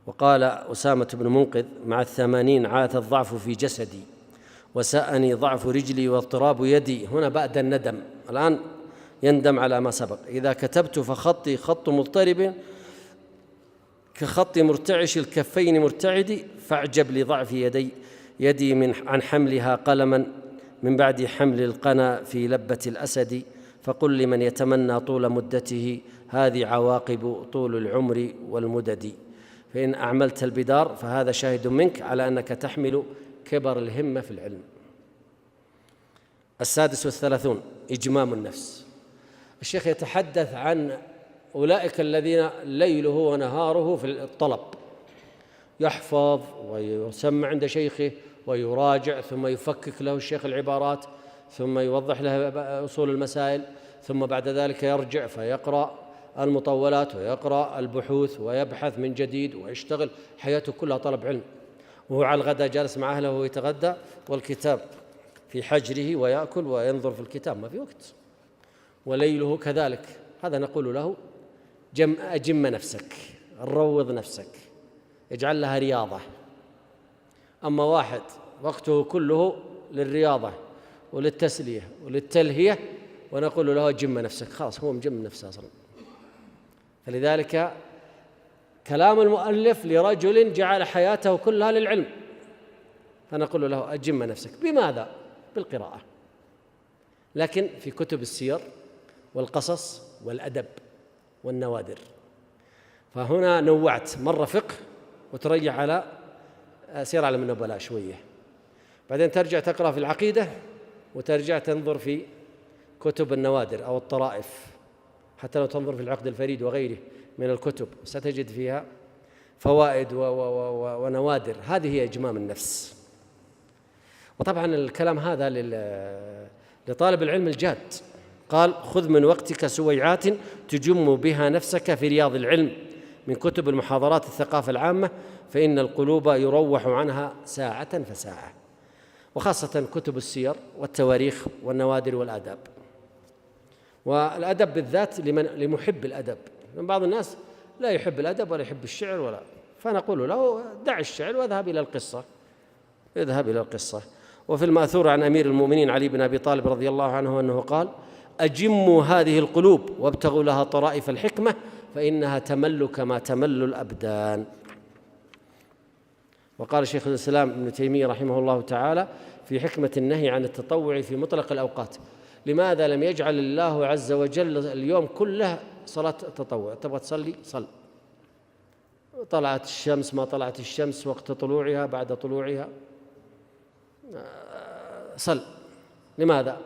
Speaker 1: وقال أسامة بن منقذ: مع 80 عاث الضعف في جسدي وساءني ضعف رجلي واضطراب يدي. هنا بعد الندم، الآن يندم على ما سبق. إذا كتبت فخطي خط مضطرب كخط مرتعش الكفين مرتعدي، فاعجب لضعف يدي عن حملها قلما من بعد حمل القنا في لبة الأسد. فقل لمن يتمنى طول مدته هذه عواقب طول العمر والمدد. فإن أعملت البدار فهذا شاهد منك على أنك تحمل كبر الهمة في العلم. 36 إجمام النفس. الشيخ يتحدث عن أولئك الذين ليله ونهاره في الطلب، يحفظ ويسمع عند شيخه ويراجع، ثم يفكك له الشيخ العبارات، ثم يوضح له أصول المسائل، ثم بعد ذلك يرجع فيقرأ المطولات ويقرأ البحوث ويبحث من جديد ويشتغل حياته كلها طلب علم، وهو على الغداء جالس مع أهله ويتغدى والكتاب في حجره ويأكل وينظر في الكتاب، ما في وقت. وليله كذلك. هذا نقول له أجم نفسك، روض نفسك، اجعل لها رياضة. أما واحد وقته كله للرياضة وللتسلية وللتلهية ونقول له أجم نفسك، خلاص هو مجم نفسه أصلا. فلذلك كلام المؤلف لرجل جعل حياته كلها للعلم، فنقول له أجم نفسك. بماذا؟ بالقراءة. لكن في كتب السير والقصص والأدب والنوادر. فهنا نوعت، مرة فقه وتريح على سير أعلام النبلاء شوية، بعدين ترجع تقرأ في العقيدة وترجع تنظر في كتب النوادر أو الطرائف. حتى لو تنظر في العقد الفريد وغيره من الكتب ستجد فيها فوائد ونوادر. هذه هي إجمام النفس. وطبعا الكلام هذا لطالب العلم الجاد. قال: خذ من وقتك سويعات تجم بها نفسك في رياض العلم من كتب المحاضرات الثقافة العامة، فإن القلوب يروح عنها ساعة فساعة. وخاصة كتب السير والتواريخ والنوادر والآداب. والأدب بالذات لمحب الأدب، من بعض الناس لا يحب الأدب ولا يحب الشعر ولا، فنقول له دع الشعر واذهب إلى القصة، اذهب إلى القصة. وفي المأثور عن أمير المؤمنين علي بن أبي طالب رضي الله عنه أنه قال: أجموا هذه القلوب وابتغوا لها طرائف الحكمة، فإنها تمل كما تمل الأبدان. وقال شيخ الإسلام ابن تيمية رحمه الله تعالى في حكمة النهي عن التطوع في مطلق الأوقات: لماذا لم يجعل الله عز وجل اليوم كله صلاة تطوع؟ تبغى تصلي صل، طلعت الشمس ما طلعت الشمس، وقت طلوعها بعد طلوعها صل. لماذا؟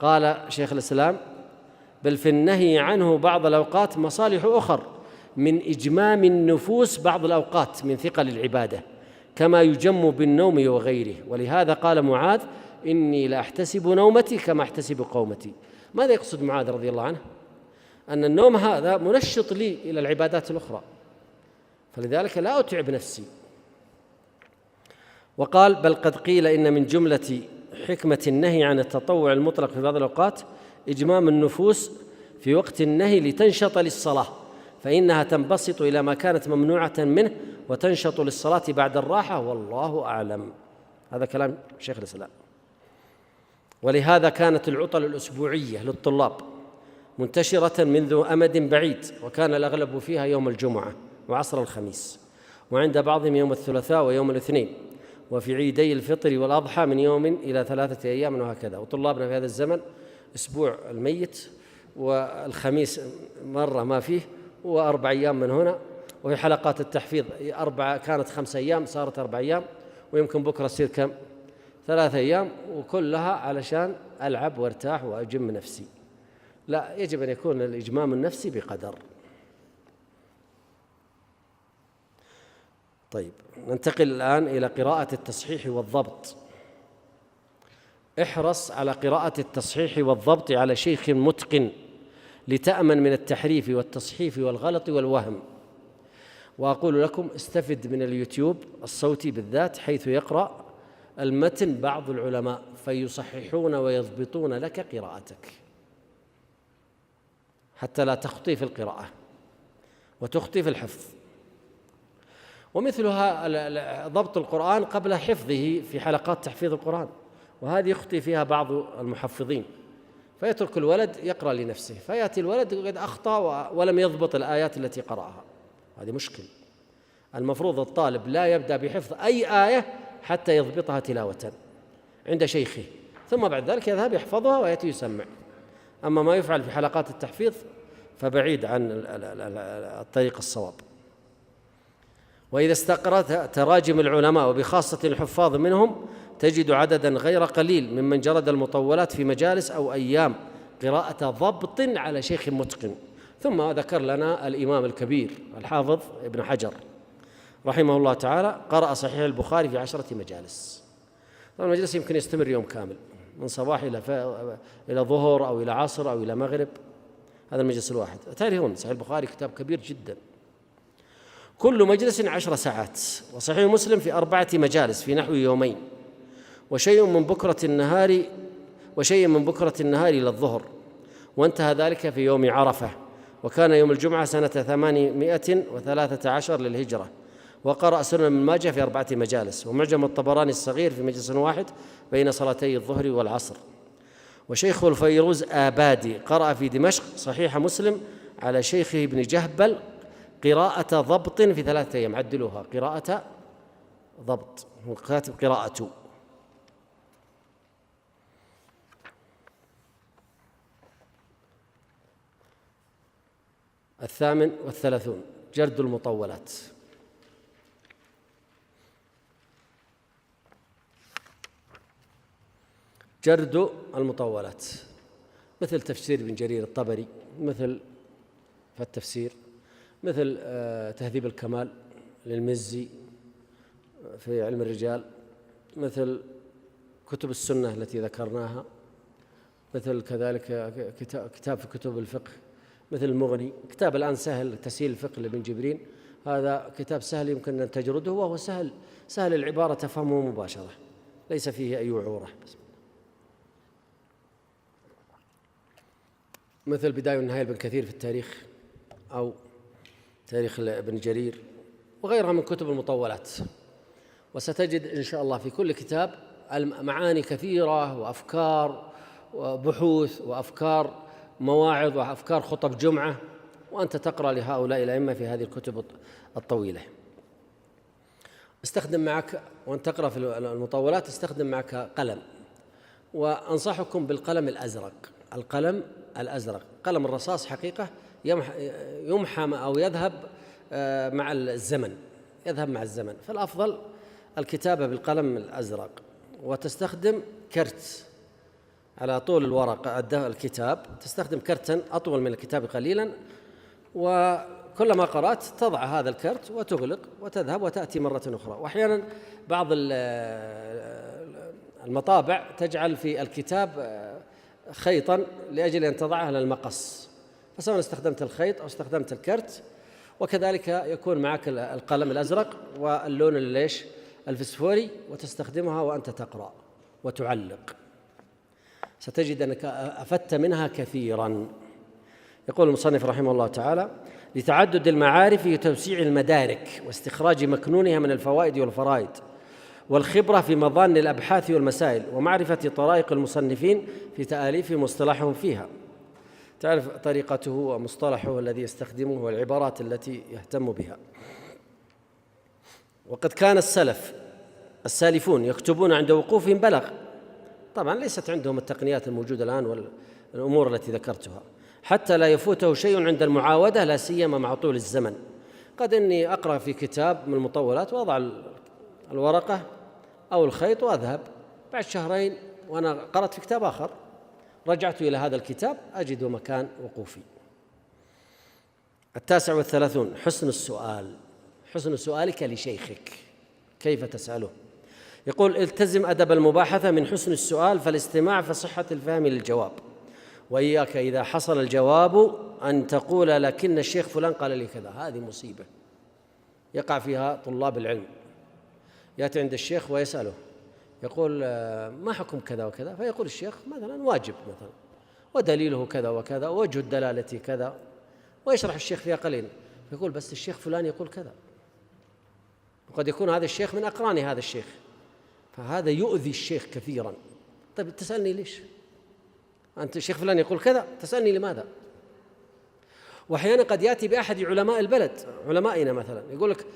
Speaker 1: قال شيخ الإسلام: بل في النهي عنه بعض الأوقات مصالح أخر من إجمام النفوس بعض الأوقات من ثقل العبادة، كما يجم بالنوم وغيره. ولهذا قال معاذ: إني لأحتسب نومتي كما أحتسب قومتي. ماذا يقصد معاذ رضي الله عنه؟ أن النوم هذا منشط لي إلى العبادات الأخرى، فلذلك لا أتعب نفسي. وقال: بل قد قيل إن من جملة حكمة النهي عن التطوع المطلق في بعض الأوقات إجمام النفوس في وقت النهي لتنشط للصلاة، فإنها تنبسط إلى ما كانت ممنوعة منه وتنشط للصلاة بعد الراحة، والله أعلم. هذا كلام شيخ الإسلام. ولهذا كانت العطل الأسبوعية للطلاب منتشرة منذ أمد بعيد، وكان الأغلب فيها يوم الجمعة وعصر الخميس، وعند بعضهم يوم الثلاثاء ويوم الاثنين، وفي عيدي الفطر والأضحى من يوم إلى 3 أيام وهكذا. وطلابنا في هذا الزمن أسبوع الميت، والخميس مرة ما فيه، و4 أيام من هنا. وفي حلقات التحفيظ كانت 5 أيام صارت 4 أيام، ويمكن بكرة تصير كم؟ 3 أيام، وكلها علشان ألعب وارتاح وأجم نفسي. لا، يجب أن يكون الإجمام النفسي بقدر. طيب، ننتقل الآن إلى قراءة التصحيح والضبط. احرص على قراءة التصحيح والضبط على شيخ متقن لتأمن من التحريف والتصحيف والغلط والوهم. وأقول لكم استفد من اليوتيوب الصوتي بالذات، حيث يقرأ المتن بعض العلماء فيصححون ويضبطون لك قراءتك حتى لا تخطي في القراءة وتخطي في الحفظ. ومثلها ضبط القرآن قبل حفظه في حلقات تحفيظ القرآن، وهذه يخطي فيها بعض المحفظين، فيترك الولد يقرأ لنفسه، فيأتي الولد قد أخطأ ولم يضبط الآيات التي قرأها. هذه مشكلة. المفروض الطالب لا يبدأ بحفظ أي آية حتى يضبطها تلاوة عند شيخه، ثم بعد ذلك يذهب يحفظها ويأتي يسمع. أما ما يفعل في حلقات التحفيظ فبعيد عن الطريق الصواب. وإذا استقرأت تراجم العلماء وبخاصة الحفاظ منهم تجد عددا غير قليل ممن جرد المطولات في مجالس أو أيام قراءة ضبط على شيخ متقن. ثم ذكر لنا الإمام الكبير الحافظ ابن حجر رحمه الله تعالى قرأ صحيح البخاري في 10 مجالس. المجلس يمكن يستمر يوم كامل من صباح إلى ظهر أو إلى عصر أو إلى مغرب، هذا المجلس الواحد. تعرفون صحيح البخاري كتاب كبير جدا، كل مجلس 10 ساعات. وصحيح مسلم في 4 مجالس في نحو يومين، وشيء من بكرة النهار إلى الظهر، وانتهى ذلك في يوم عرفة، وكان يوم الجمعة سنة 813 للهجرة. وقرأ سنن ابن ماجه في 4 مجالس، ومعجم الطبراني الصغير في مجلس واحد بين صلاتي الظهر والعصر. وشيخ الفيروز آبادي قرأ في دمشق صحيح مسلم على شيخه ابن جهبل قراءة ضبط في 3 أيام. عدلوها، قراءة ضبط، هو كاتب قراءة. الثامن والثلاثون جرد المطولات. جرد المطولات مثل تفسير ابن جرير الطبري، مثل فالتفسير، مثل تهذيب الكمال للمزي في علم الرجال، مثل كتب السنة التي ذكرناها، مثل كذلك كتاب في كتب الفقه مثل المغني. كتاب الآن سهل تسهيل الفقه لابن جبرين، هذا كتاب سهل يمكن أن تجرده، وهو سهل العبارة تفهمه مباشرة، ليس فيه أي عورة. مثل بداية والنهاية لابن كثير في التاريخ، أو تاريخ ابن جرير، وغيرها من كتب المطولات. وستجد إن شاء الله في كل كتاب معاني كثيرة وأفكار وبحوث وأفكار مواعظ وأفكار خطب جمعة، وأنت تقرأ لهؤلاء الأئمة في هذه الكتب الطويلة. استخدم معك وأنت تقرأ في المطولات استخدم معك قلم، وأنصحكم بالقلم الأزرق. القلم الأزرق، قلم الرصاص حقيقة يمحى أو يذهب مع الزمن، فالأفضل الكتابة بالقلم الأزرق. وتستخدم كرت على طول الورق الكتاب، تستخدم كرتا أطول من الكتاب قليلا، وكلما قرأت تضع هذا الكرت وتغلق وتذهب وتأتي مرة أخرى. وأحيانا بعض المطابع تجعل في الكتاب خيطا لأجل أن تضعه على المقص، فسواء استخدمت الخيط أو استخدمت الكرت. وكذلك يكون معك القلم الأزرق واللون الفسفوري، وتستخدمها وأنت تقرأ وتعلق، ستجد أنك أفدت منها كثيرا. يقول المصنف رحمه الله تعالى: لتعدد المعارف وتوسيع المدارك واستخراج مكنونها من الفوائد والفرائد، والخبرة في مظان الأبحاث والمسائل، ومعرفة طرائق المصنفين في تآليفهم واصطلاحهم فيها. تعرف طريقته ومصطلحه الذي يستخدمه والعبارات التي يهتم بها. وقد كان السالفون يكتبون عند وقوفهم بلغ. طبعا ليست عندهم التقنيات الموجودة الآن والأمور التي ذكرتها، حتى لا يفوته شيء عند المعاودة، لا سيما مع طول الزمن. قد إني أقرأ في كتاب من المطولات وأضع الورقة أو الخيط وأذهب، بعد شهرين وأنا قرأت في كتاب آخر رجعت إلى هذا الكتاب أجد مكان وقوفي. 39 حسن حسن سؤالك لشيخك كيف تسأله. يقول: التزم أدب المباحثة من حسن السؤال فالاستماع فصحة الفهم للجواب، وإياك إذا حصل الجواب أن تقول لكن الشيخ فلان قال لي كذا. هذه مصيبة يقع فيها طلاب العلم، يأتي عند الشيخ ويسأله يقول: ما حكم كذا وكذا؟ فيقول الشيخ مثلا: واجب مثلا، ودليله كذا وكذا، ووجه الدلالة كذا، ويشرح الشيخ فيها قليلا. يقول: بس الشيخ فلان يقول كذا، وقد يكون هذا الشيخ من أقران هذا الشيخ، فهذا يؤذي الشيخ كثيرا. طيب تسألني ليش؟ أنت الشيخ فلان يقول كذا، تسألني لماذا؟ وأحيانا قد يأتي بأحد علماء البلد، علمائنا مثلا، يقول لك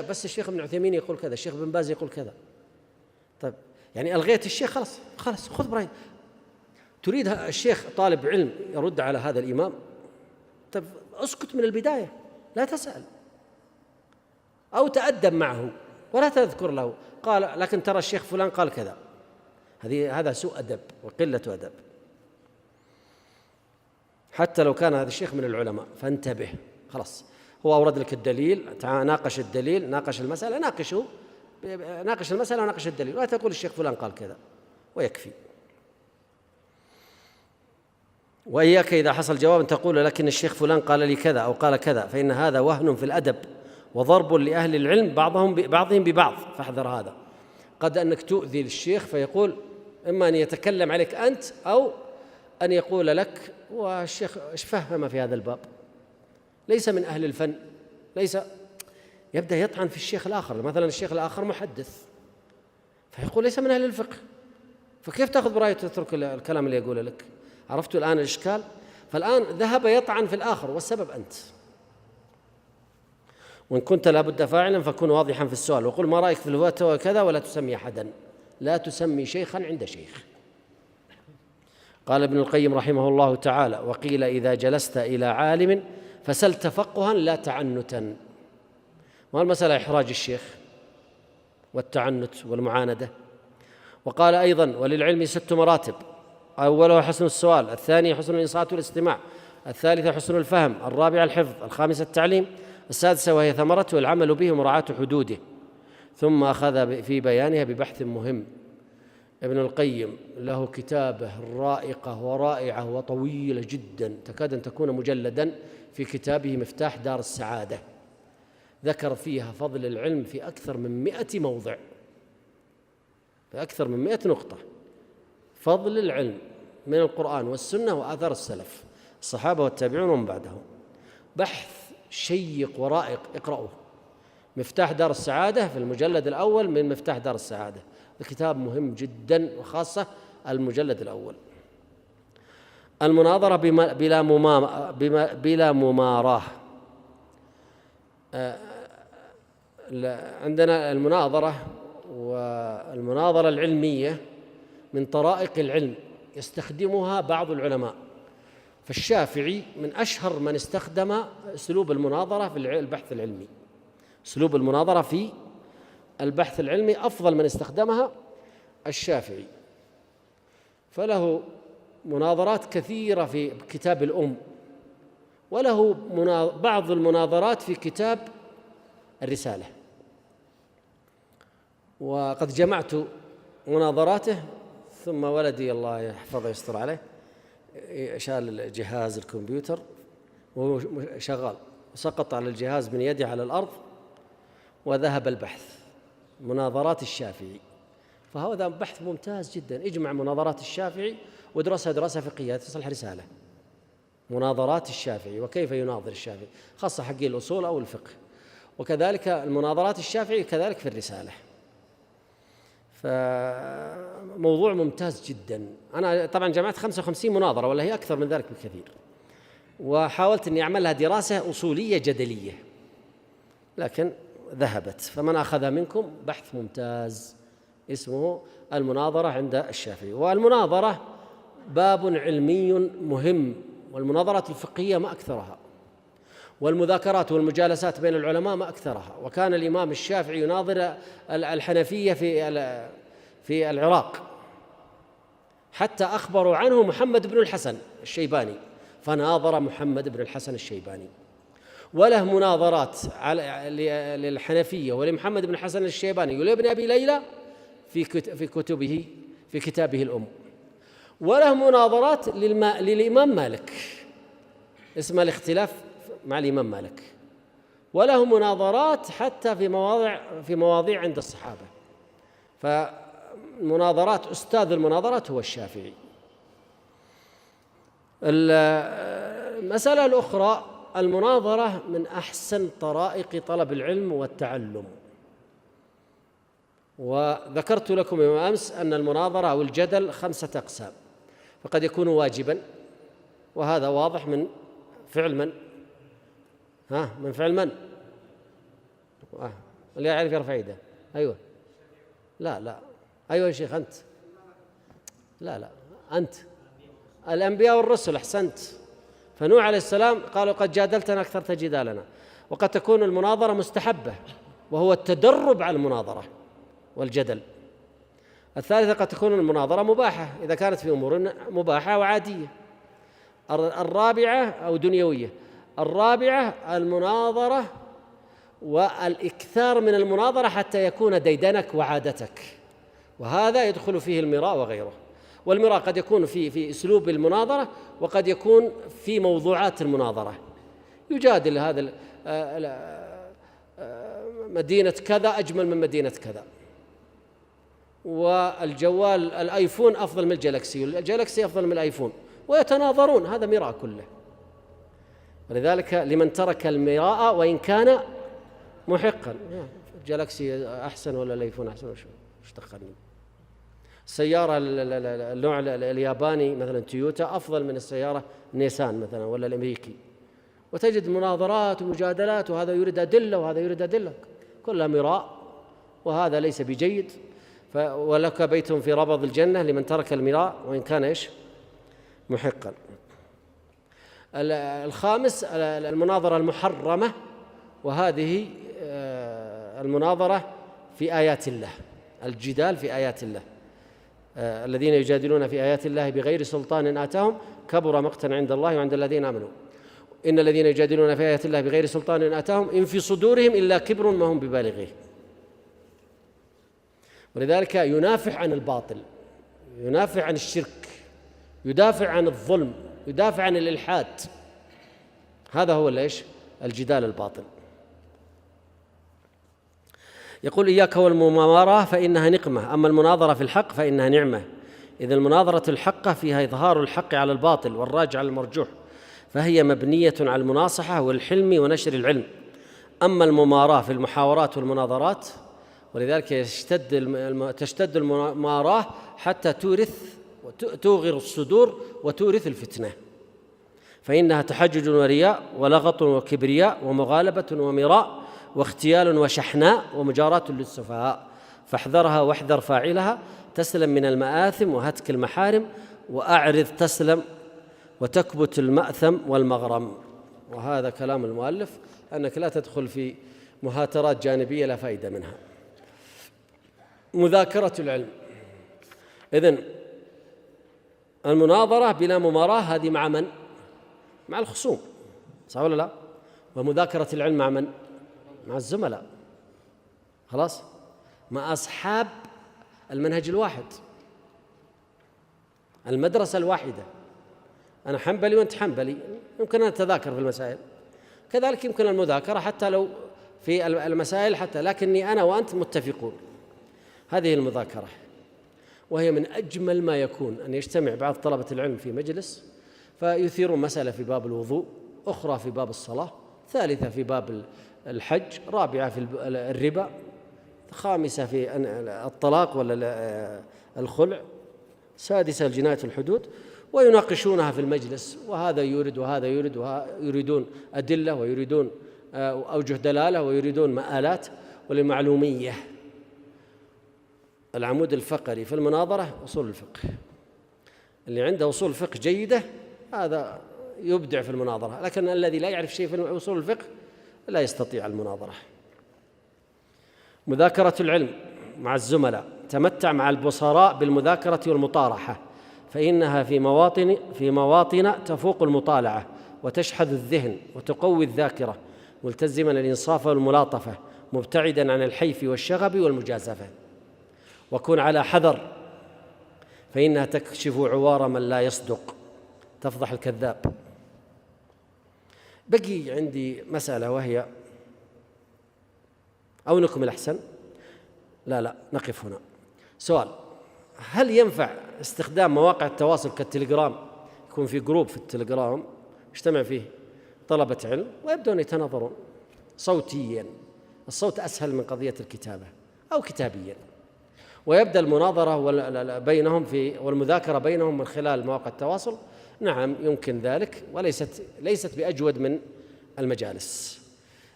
Speaker 1: بس الشيخ ابن عثيمين يقول كذا، الشيخ بن باز يقول كذا. طيب يعني ألغيت الشيخ، خلاص خذ برأي. تريد الشيخ طالب علم يرد على هذا الإمام؟ طيب اسكت من البداية، لا تسأل، أو تأدب معه ولا تذكر له قال لكن ترى الشيخ فلان قال كذا. هذا سوء أدب وقلة أدب، حتى لو كان هذا الشيخ من العلماء. فانتبه، خلاص هو أورد لك الدليل، ناقش الدليل، ناقش المسألة، ناقش المسألة وناقش الدليل، ولا تقول الشيخ فلان قال كذا، ويكفي. وإياك إذا حصل جواب أن تقول لكن الشيخ فلان قال لي كذا أو قال كذا، فإن هذا وهن في الأدب وضرب لأهل العلم بعضهم ببعض، فاحذر هذا. قد أنك تؤذي الشيخ فيقول إما أن يتكلم عليك أنت أو أن يقول لك: والشيخ إيش فهم في هذا الباب؟ ليس من أهل الفن، يبدأ يطعن في الشيخ الآخر. مثلا الشيخ الآخر محدث فيقول ليس من أهل الفقه، فكيف تأخذ برأيه وتترك الكلام اللي يقوله لك؟ عرفتوا الآن الإشكال؟ فالآن ذهب يطعن في الآخر والسبب أنت. وإن كنت لابد فاعلا فكن واضحا في السؤال، وقل ما رأيك في الفتوى كذا، ولا تسمي أحدا، لا تسمي شيخا عند شيخ. قال ابن القيم رحمه الله تعالى: وقيل إذا جلست إلى عالم فسل تفقها لا تعنتا. والمسألة إحراج الشيخ والتعنت والمعاندة. وقال أيضا: وللعلم 6 مراتب: أولها حسن السؤال، الثاني حسن الإنصات والاستماع، الثالثة حسن الفهم، الرابعة الحفظ، الخامسة التعليم، السادسة وهي ثمرته العمل به ومراعاة حدوده. ثم أخذ في بيانها ببحث مهم. ابن القيم له كتابة رائقة ورائعة وطويلة جدا، تكاد أن تكون مجلدا، في كتابه مفتاح دار السعادة، ذكر فيها فضل العلم في أكثر من 100 موضع، في أكثر من 100 نقطة، فضل العلم من القرآن والسنة وآثار السلف الصحابة والتابعون ومن بعدهم. بحث شيق ورائق، اقرأوه. مفتاح دار السعادة في المجلد الأول من مفتاح دار السعادة، الكتاب مهم جدا، وخاصة المجلد الأول. المناظرة بلا مماراة. عندنا المناظرة والمناظرة العلمية من طرائق العلم يستخدمها بعض العلماء، فالشافعي من أشهر من استخدم أسلوب المناظرة في البحث العلمي. أسلوب المناظرة في البحث العلمي أفضل من استخدمها الشافعي، فله مناظرات كثيرة في كتاب الأم، وله بعض المناظرات في كتاب الرسالة. وقد جمعت مناظراته، ثم ولدي الله يحفظه ويستر عليه شال جهاز الكمبيوتر وهو شغال، سقط على الجهاز من يده على الأرض وذهب البحث. مناظرات الشافعي، فهذا بحث ممتاز جدا. اجمع مناظرات الشافعي وادرسها دراسة فقهية تصلح رسالة. مناظرات الشافعي وكيف يناظر الشافعي، خاصة حق الأصول أو الفقه، وكذلك المناظرات الشافعي كذلك في الرسالة. فموضوع ممتاز جدا. أنا طبعا جمعت 55 مناظرة، ولا هي أكثر من ذلك بكثير، وحاولت أني أعملها دراسة أصولية جدلية، لكن ذهبت. فمن أخذ منكم بحث ممتاز اسمه المناظرة عند الشافعي. والمناظرة باب علمي مهم، والمناظرات الفقهية ما أكثرها، والمذاكرات والمجالسات بين العلماء ما أكثرها. وكان الإمام الشافعي يناظر الحنفية في العراق، حتى أخبروا عنه محمد بن الحسن الشيباني، فناظر محمد بن الحسن الشيباني. وله مناظرات للحنفية ولمحمد بن حسن الشيباني ولابن أبي ليلى في كتابه الأم، وله مناظرات للإمام مالك اسمها الاختلاف مع الإمام مالك، وله مناظرات حتى في مواضيع عند الصحابة. فمناظرات أستاذ المناظرات هو الشافعي. المسألة الأخرى، المناظرة من أحسن طرائق طلب العلم والتعلم، وذكرت لكم يوم أمس أن المناظرة أو الجدل 5 أقسام، فقد يكون واجبا، وهذا واضح من فعل من؟ من فعل من؟ اللي يعرف يرفع يده. أيوة. لا أيوة يا شيخ أنت. لا أنت. الأنبياء والرسل. أحسنت. فنوح عليه السلام قالوا قد جادلتنا أكثرت جدالنا. وقد تكون المناظرة مستحبة وهو التدرب على المناظرة والجدل. الثالثة قد تكون المناظرة مباحة إذا كانت في أمور مباحة وعادية. الرابعة أو دنيوية. الرابعة المناظرة والإكثار من المناظرة حتى يكون ديدنك وعادتك، وهذا يدخل فيه المراء وغيره. والمراء قد يكون في أسلوب المناظرة، وقد يكون في موضوعات المناظرة. يجادل هذا مدينة كذا أجمل من مدينة كذا، والجوال الآيفون أفضل من الجالكسي، والجالكسي أفضل من الآيفون، ويتناظرون. هذا مراء كله. ولذلك لمن ترك المراء وإن كان محقا، الجالكسي أحسن ولا الآيفون أحسن؟ وش دخلني؟ السيارة النوع الياباني مثلا تويوتا أفضل من السيارة نيسان مثلا ولا الأمريكي، وتجد مناظرات ومجادلات، وهذا يريد أدلة وهذا يريد أدلة، كلها مراء، وهذا ليس بجيد. ولك بيت في ربض الجنة لمن ترك المراء وإن كان محقا. الخامس المناظرة المحرمة، وهذه المناظرة في آيات الله، الجدال في آيات الله. الذين يجادلون في آيات الله بغير سلطان آتاهم كبر مقتا عند الله وعند الذين آمنوا. إن الذين يجادلون في آيات الله بغير سلطان آتاهم إن في صدورهم إلا كبر ما هم ببالغيه. ولذلك ينافح عن الباطل، ينافح عن الشرك، يدافع عن الظلم، يدافع عن الإلحاد. هذا هو الجدال الباطل. يقول إياك والممارة فإنها نقمة، أما المناظرة في الحق فإنها نعمة. إذا المناظرة الحقة فيها إظهار الحق على الباطل والراجع على المرجوح، فهي مبنية على المناصحة والحلم ونشر العلم. أما المماراة في المحاورات والمناظرات، ولذلك تشتد المماراة حتى توغر الصدور وتورث الفتنة، فإنها تحجج ورياء ولغط وكبرياء ومغالبة ومراء واختيال وشحناء ومجاراة للسفهاء، فاحذرها واحذر فاعلها، تسلم من المآثم وهتك المحارم، وأعرض تسلم وتكبت المأثم والمغرم. وهذا كلام المؤلف، أنك لا تدخل في مهاترات جانبية لا فائدة منها. مذاكرة العلم. إذن المناظرة بلا مماراة هذه مع من؟ مع الخصوم، صح ولا لا؟ ومذاكرة العلم مع من؟ مع الزملاء، خلاص، مع أصحاب المنهج الواحد، المدرسة الواحدة. أنا حنبلي وأنت حنبلي، يمكن أن نتذاكر في المسائل، كذلك يمكن المذاكرة حتى لو في المسائل، حتى لكني أنا وأنت متفقون. هذه المذاكرة، وهي من أجمل ما يكون أن يجتمع بعض طلبة العلم في مجلس فيثيرون مسألة في باب الوضوء، أخرى في باب الصلاة، ثالثة في باب الحج، رابعة في الربا، خامسة في الطلاق ولا الخلع، سادسة الجناية الحدود، ويناقشونها في المجلس، وهذا يريد وهذا يريد، ويريدون أدلة ويريدون أوجه دلالة ويريدون مآلات ولمعلومية. العمود الفقري في المناظرة أصول الفقه، اللي عنده أصول الفقه جيدة هذا يبدع في المناظرة، لكن الذي لا يعرف شيء في أصول الفقه لا يستطيع المناظرة. مذاكرة العلم مع الزملاء. تمتع مع البصراء بالمذاكرة والمطارحة، فإنها في مواطن تفوق المطالعة وتشحذ الذهن وتقوي الذاكرة، ملتزما الإنصاف والملاطفة مبتعدا عن الحيف والشغب والمجازفة، وكن على حذر فإنها تكشف عوار من لا يصدق، تفضح الكذاب. بقي عندي مسألة وهي، أو نكمل أحسن؟ لا نقف هنا. سؤال: هل ينفع استخدام مواقع التواصل كالتليجرام؟ يكون في جروب في التليجرام يجتمع فيه طلبة علم ويبدون يتناظرون صوتيا، الصوت أسهل من قضية الكتابة، أو كتابيا، ويبدأ المناظرة بينهم والمذاكرة بينهم من خلال مواقع التواصل. نعم يمكن ذلك، ليست بأجود من المجالس،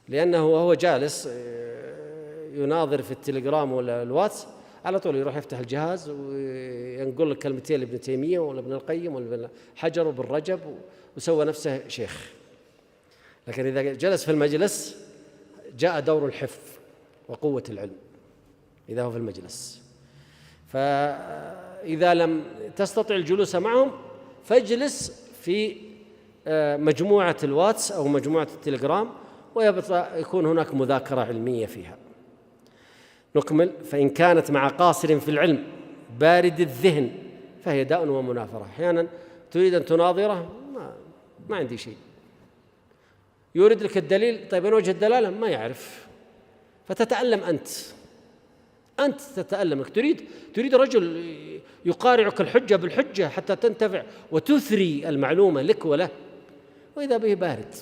Speaker 1: لأنه وهو جالس يناظر في التليجرام ولا الواتس على طول يروح يفتح الجهاز وينقل لك كلمتين لابن تيمية ولا ابن القيم ولا ابن حجر وابن رجب وسوى نفسه شيخ. لكن إذا جلس في المجلس جاء دور الحفظ وقوة العلم إذا هو في المجلس. فإذا لم تستطع الجلوس معهم فاجلس في مجموعة الواتس أو مجموعة التليجرام، ويبقى يكون هناك مذاكرة علمية فيها. نكمل: فإن كانت مع قاصر في العلم بارد الذهن فهي داء ومنافرة. أحيانا تريد أن تناظره ما عندي شيء، يورد لك الدليل، طيب من وجه الدلالة ما يعرف، فتتألم أنت تتألم. تريد رجل يقارعك الحجة بالحجة حتى تنتفع وتثري المعلومة لك وله، وإذا به بارد،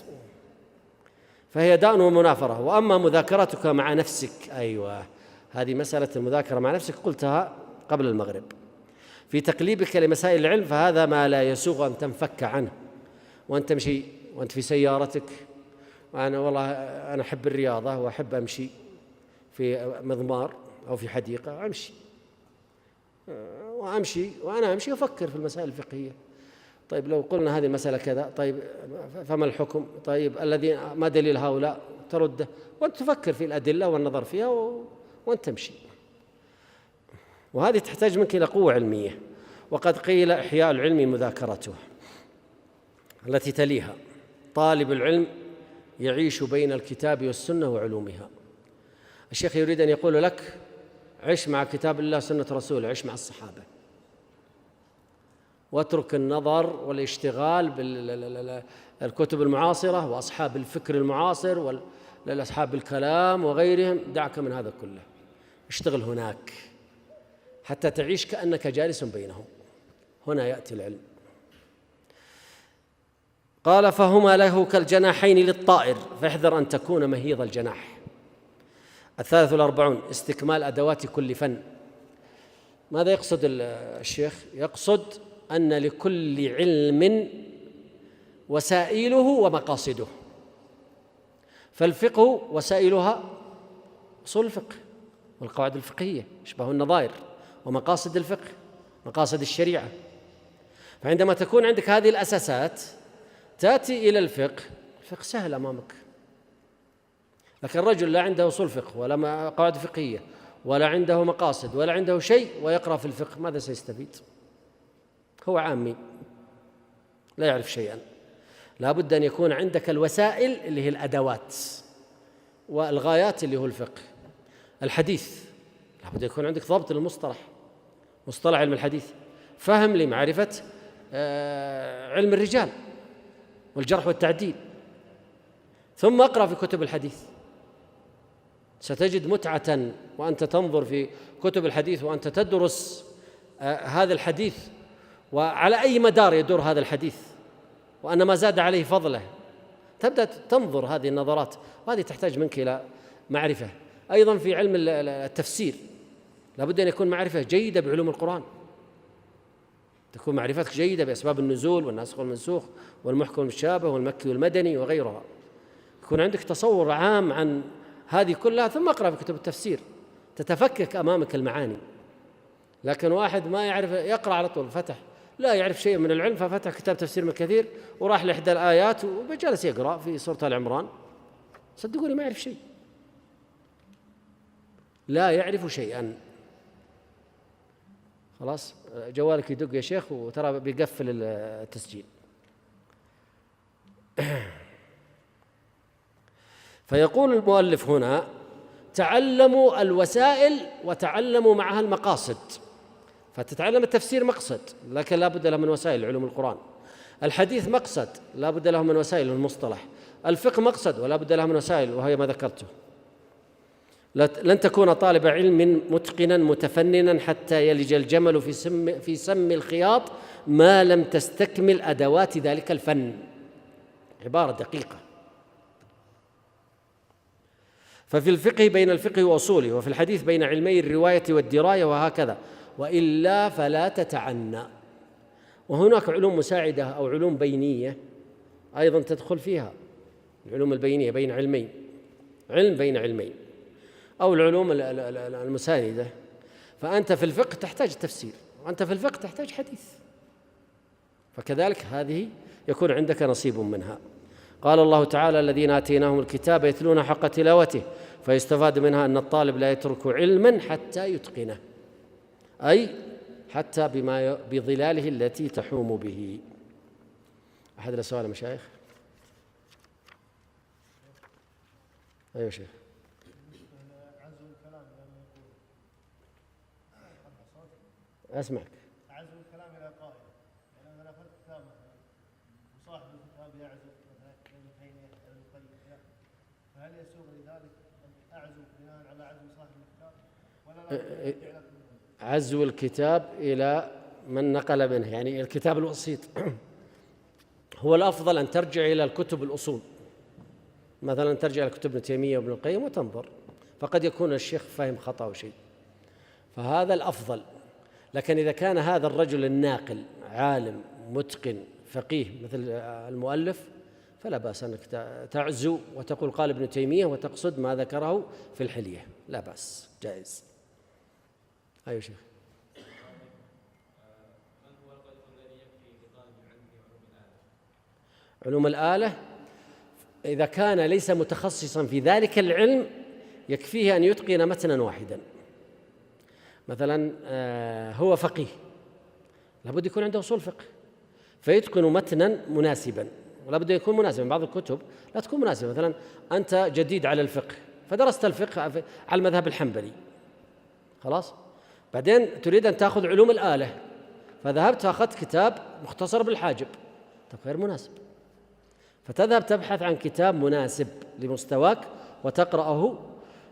Speaker 1: فهي داء ومنافرة. وأما مذاكرتك مع نفسك، أيوة هذه مسألة المذاكرة مع نفسك قلتها قبل المغرب، في تقليبك لمسائل العلم، فهذا ما لا يسوغ أن تنفك عنه وأن تمشي وأنت في سيارتك. أنا أحب الرياضة وأحب أمشي في مضمار أو في حديقة، أمشي وأنا أمشي أفكر في المسائل الفقهية. طيب لو قلنا هذه المسألة كذا، طيب فما الحكم؟ طيب الذي ما دليل هؤلاء؟ ترده وأنت تفكر في الأدلة والنظر فيها وأنت تمشي. وهذه تحتاج منك إلى قوة علمية. وقد قيل إحياء العلم مذاكرته. التي تليها: طالب العلم يعيش بين الكتاب والسنة وعلومها. الشيخ يريد أن يقول لك: عش مع كتاب الله سنة رسوله، عش مع الصحابة، واترك النظر والاشتغال بالكتب المعاصرة وأصحاب الفكر المعاصر والأصحاب الكلام وغيرهم. دعك من هذا كله، اشتغل هناك حتى تعيش كأنك جالس بينهم. هنا يأتي العلم. قال: فهما له كالجناحين للطائر فاحذر أن تكون مهيض الجناح. 43 استكمال أدوات كل فن. ماذا يقصد الشيخ؟ يقصد أن لكل علم وسائله ومقاصده، فالفقه وسائلها أصول الفقه والقواعد الفقهية شبه النظائر، ومقاصد الفقه مقاصد الشريعة. فعندما تكون عندك هذه الأساسات تأتي إلى الفقه سهل أمامك. لكن الرجل لا عنده أصول فقه ولا قواعد فقهية ولا عنده مقاصد ولا عنده شيء ويقرأ في الفقه، ماذا سيستفيد؟ هو عامي لا يعرف شيئا. لا بد أن يكون عندك الوسائل اللي هي الأدوات، والغايات اللي هو الفقه. الحديث لا بد يكون عندك ضبط للمصطلح، مصطلح علم الحديث، فهم لمعرفة علم الرجال والجرح والتعديل، ثم اقرأ في كتب الحديث. ستجد متعة وأنت تنظر في كتب الحديث وأنت تدرس هذا الحديث وعلى أي مدار يدور هذا الحديث، وأن ما زاد عليه فضله. تبدأ تنظر هذه النظرات، وهذه تحتاج منك إلى معرفة. أيضا في علم التفسير لابد أن يكون معرفة جيدة بعلوم القرآن، تكون معرفتك جيدة بأسباب النزول والناسخ والمنسوخ والمحكم والمتشابه والمكي والمدني وغيرها، يكون عندك تصور عام عن هذه كلها، ثم اقرأ في كتب التفسير تتفكك أمامك المعاني. لكن واحد ما يعرف، يقرأ على طول، فتح لا يعرف شيء من العلم ففتح كتاب تفسير ابن كثير وراح لإحدى الآيات وجلس يقرأ في سورة آل عمران، صدقوني ما يعرف شيء، لا يعرف شيئا. خلاص جوالك يدق يا شيخ وترى بيقفل التسجيل. فيقول المؤلف هنا: تعلموا الوسائل وتعلموا معها المقاصد. فتتعلم التفسير مقصد، لكن لا بد له من وسائل علوم القرآن. الحديث مقصد، لا بد له من وسائل المصطلح. الفقه مقصد ولا بد له من وسائل، وهي ما ذكرته. لن تكون طالب علم متقنا متفننا حتى يلج الجمل في سم الخياط ما لم تستكمل أدوات ذلك الفن. عبارة دقيقة. ففي الفقه بين الفقه وأصوله، وفي الحديث بين علمي الرواية والدراية، وهكذا، وإلا فلا تتعنى. وهناك علوم مساعدة أو علوم بينية أيضا تدخل فيها، العلوم البينية بين علمين، علم بين علمين، أو العلوم المساندة. فأنت في الفقه تحتاج تفسير، وأنت في الفقه تحتاج حديث، فكذلك هذه يكون عندك نصيب منها. قال الله تعالى: الذين آتيناهم الكتاب يتلون حق تلاوته. فيستفاد منها أن الطالب لا يترك علما حتى يتقنه، أي حتى بظلاله التي تحوم به. أحد السؤال يا مشايخ؟ أيوة شيخ. أسمعك.
Speaker 2: عزو الكلام إلى قائل، يعني أنا أخذت كتاب مثلا وصاحب الكتاب يعزو مثلا ابن تيمية ابن القيم، فهل يسوغ لذلك أن أعزو بناء على عزو صاحب الكتاب ولا لا؟
Speaker 1: عزو الكتاب إلى من نقل منه، يعني الكتاب الوسيط. هو الأفضل أن ترجع إلى الكتب الأصول، مثلا ترجع إلى كتب ابن تيمية وابن القيم وتنظر، فقد يكون الشيخ فهم خطأ أو شيء، فهذا الأفضل. لكن إذا كان هذا الرجل الناقل عالم متقن فقيه مثل المؤلف، فلا بأس أنك تعزو وتقول قال ابن تيمية وتقصد ما ذكره في الحلية، لا بأس، جائز. أيوة شيخ. علوم الآلة إذا كان ليس متخصصا في ذلك العلم يكفيه أن يتقن متنا واحدا. مثلا هو فقيه، لابد يكون عنده أصول فقه، فيتقن متنا مناسبا، ولا بد يكون مناسبا. بعض الكتب لا تكون مناسبة، مثلا أنت جديد على الفقه فدرست الفقه على المذهب الحنبلي، خلاص، بعدين تريد أن تأخذ علوم الآلة، فذهبت أخذت كتاب مختصر بالحاجب، طيب غير مناسب، فتذهب تبحث عن كتاب مناسب لمستواك وتقرأه،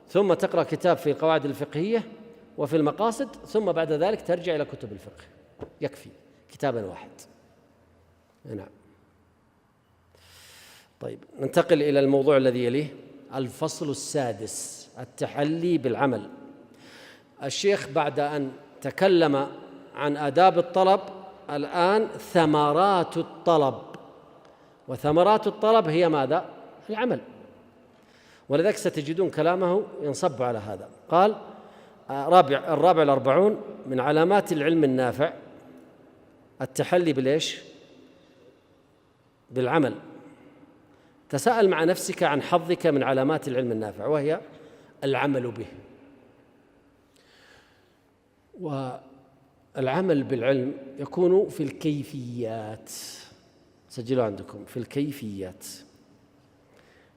Speaker 1: ثم تقرأ كتاب في القواعد الفقهية وفي المقاصد، ثم بعد ذلك ترجع إلى كتب الفقه، يكفي كتابا واحد. نعم. طيب، ننتقل إلى الموضوع الذي يليه، الفصل السادس: التحلي بالعمل. الشيخ بعد أن تكلم عن آداب الطلب، الآن ثمرات الطلب، وثمرات الطلب هي ماذا؟ العمل، ولذلك ستجدون كلامه ينصب على هذا. قال: الرابع الأربعون: من علامات العلم النافع التحلي بالإيش؟ بالعمل. تساءل مع نفسك عن حظك من علامات العلم النافع، وهي العمل به. والعمل بالعلم يكون في الكيفيات، سجلوا عندكم، في الكيفيات: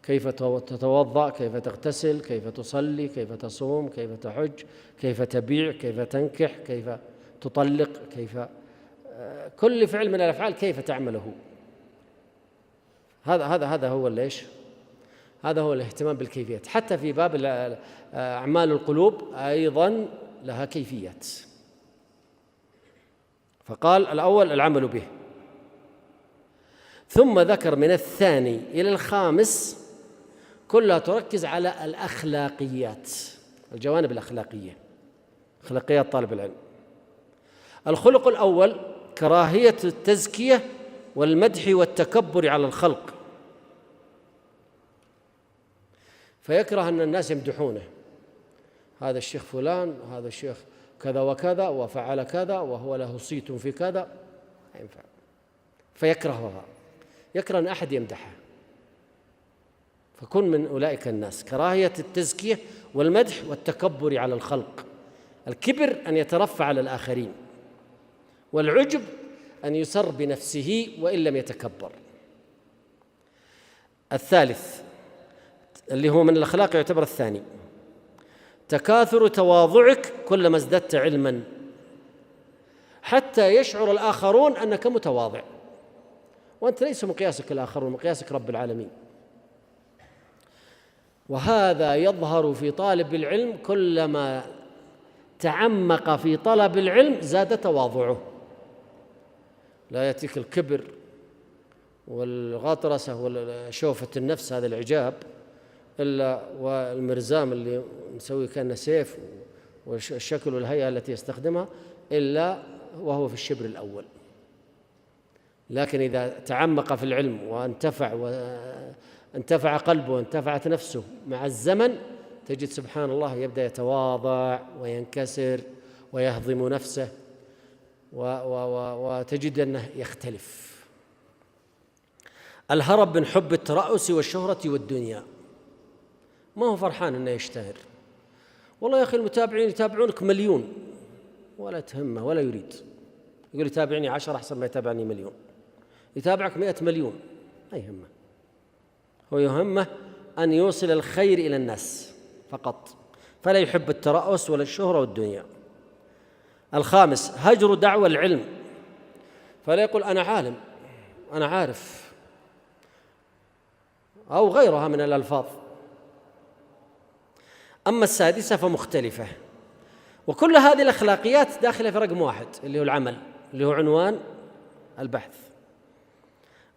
Speaker 1: كيف تتوضأ، كيف تغتسل، كيف تصلي، كيف تصوم، كيف تحج، كيف تبيع، كيف تنكح، كيف تطلق، كيف كل فعل من الأفعال كيف تعمله. هذا هو ليش؟ هذا هو الاهتمام بالكيفيات. حتى في باب أعمال القلوب أيضا لها كيفيات. فقال الأول العمل به، ثم ذكر من الثاني إلى الخامس كلها تركز على الأخلاقيات، الجوانب الأخلاقية، أخلاقيات طالب العلم. الخلق الأول كراهية التزكية والمدح والتكبر على الخلق، فيكره أن الناس يمدحونه، هذا الشيخ فلان، هذا الشيخ كذا وكذا وفعل كذا وهو له صيت في كذا، لا ينفع، فيكرهها، يكره أن أحد يمدحه، فكن من أولئك الناس. كراهية التزكية والمدح والتكبر على الخلق، الكبر أن يترفع على الآخرين، والعجب أن يسر بنفسه وإن لم يتكبر. الثالث اللي هو من الأخلاق يعتبر الثاني، تكاثر تواضعك كلما ازددت علما، حتى يشعر الآخرون أنك متواضع، وأنت ليس مقياسك الآخرون، مقياسك رب العالمين. وهذا يظهر في طالب العلم، كلما تعمق في طلب العلم زاد تواضعه. لا يأتيك الكبر والغطرسة وشوفة النفس، هذا العجاب، إلا والمرزام اللي مسوي كأنه سيف والشكل والهيئة التي يستخدمها، إلا وهو في الشبر الأول. لكن إذا تعمق في العلم وانتفع قلبه وانتفعت نفسه مع الزمن، تجد سبحان الله يبدأ يتواضع وينكسر ويهضم نفسه، وتجد أنه يختلف. الهرب من حب الترأس والشهرة والدنيا، ما هو فرحان أنه يشتهر. والله يا أخي المتابعين يتابعونك مليون ولا تهمه ولا يريد، يقول يتابعني 10 أحسن ما يتابعني مليون. يتابعك 100 مليون ما يهمه، هو يهمه أن يوصل الخير إلى الناس فقط، فلا يحب الترأس ولا الشهرة والدنيا. الخامس هجر دعوى العلم، فلا يقول أنا عالم أنا عارف أو غيرها من الألفاظ. أما السادسة فمختلفة، وكل هذه الأخلاقيات داخلة في رقم واحد اللي هو العمل، اللي هو عنوان البحث.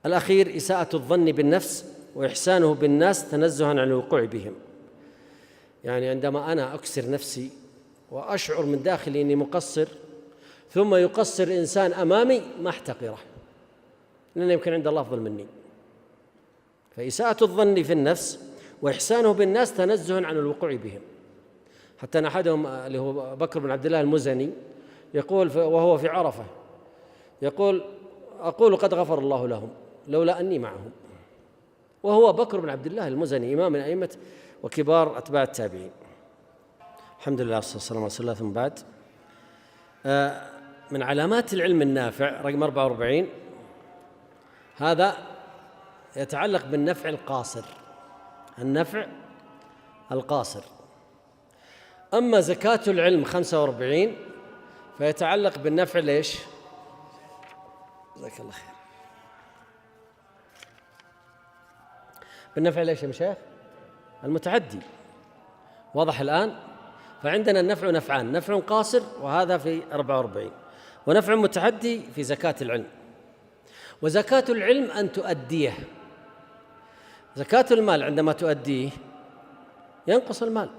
Speaker 1: الأخير إساءة الظن بالنفس وإحسانه بالناس تنزها عن الوقوع بهم. يعني عندما أنا أكسر نفسي وأشعر من داخلي أني مقصر، ثم يقصر إنسان أمامي، ما أحتقره، لأنه يمكن عند الله أفضل مني. فإساءة الظن في النفس وإحسانه بالناس تنزه عن الوقوع بهم. حتى أن أحدهم اللي هو بكر بن عبد الله المزني يقول وهو في عرفة، يقول أقول قد غفر الله لهم لولا أني معهم، وهو بكر بن عبد الله المزني، إمام من أئمة وكبار أتباع التابعين. الحمد لله والصلاة والسلام على رسول الله. ثم بعد، من علامات العلم النافع رقم 44، هذا يتعلق بالنفع القاصر، النفع القاصر. أما زكاة العلم 45 فيتعلق بالنفع ليش؟ جزاك الله خير. بالنفع ليش يا مشايخ؟ المتعدي، واضح الآن؟ فعندنا النفع نفعان، نفع قاصر وهذا في 44، ونفع متعدي في زكاة العلم. وزكاة العلم أن تؤديه. زكاة المال عندما تؤديه ينقص المال،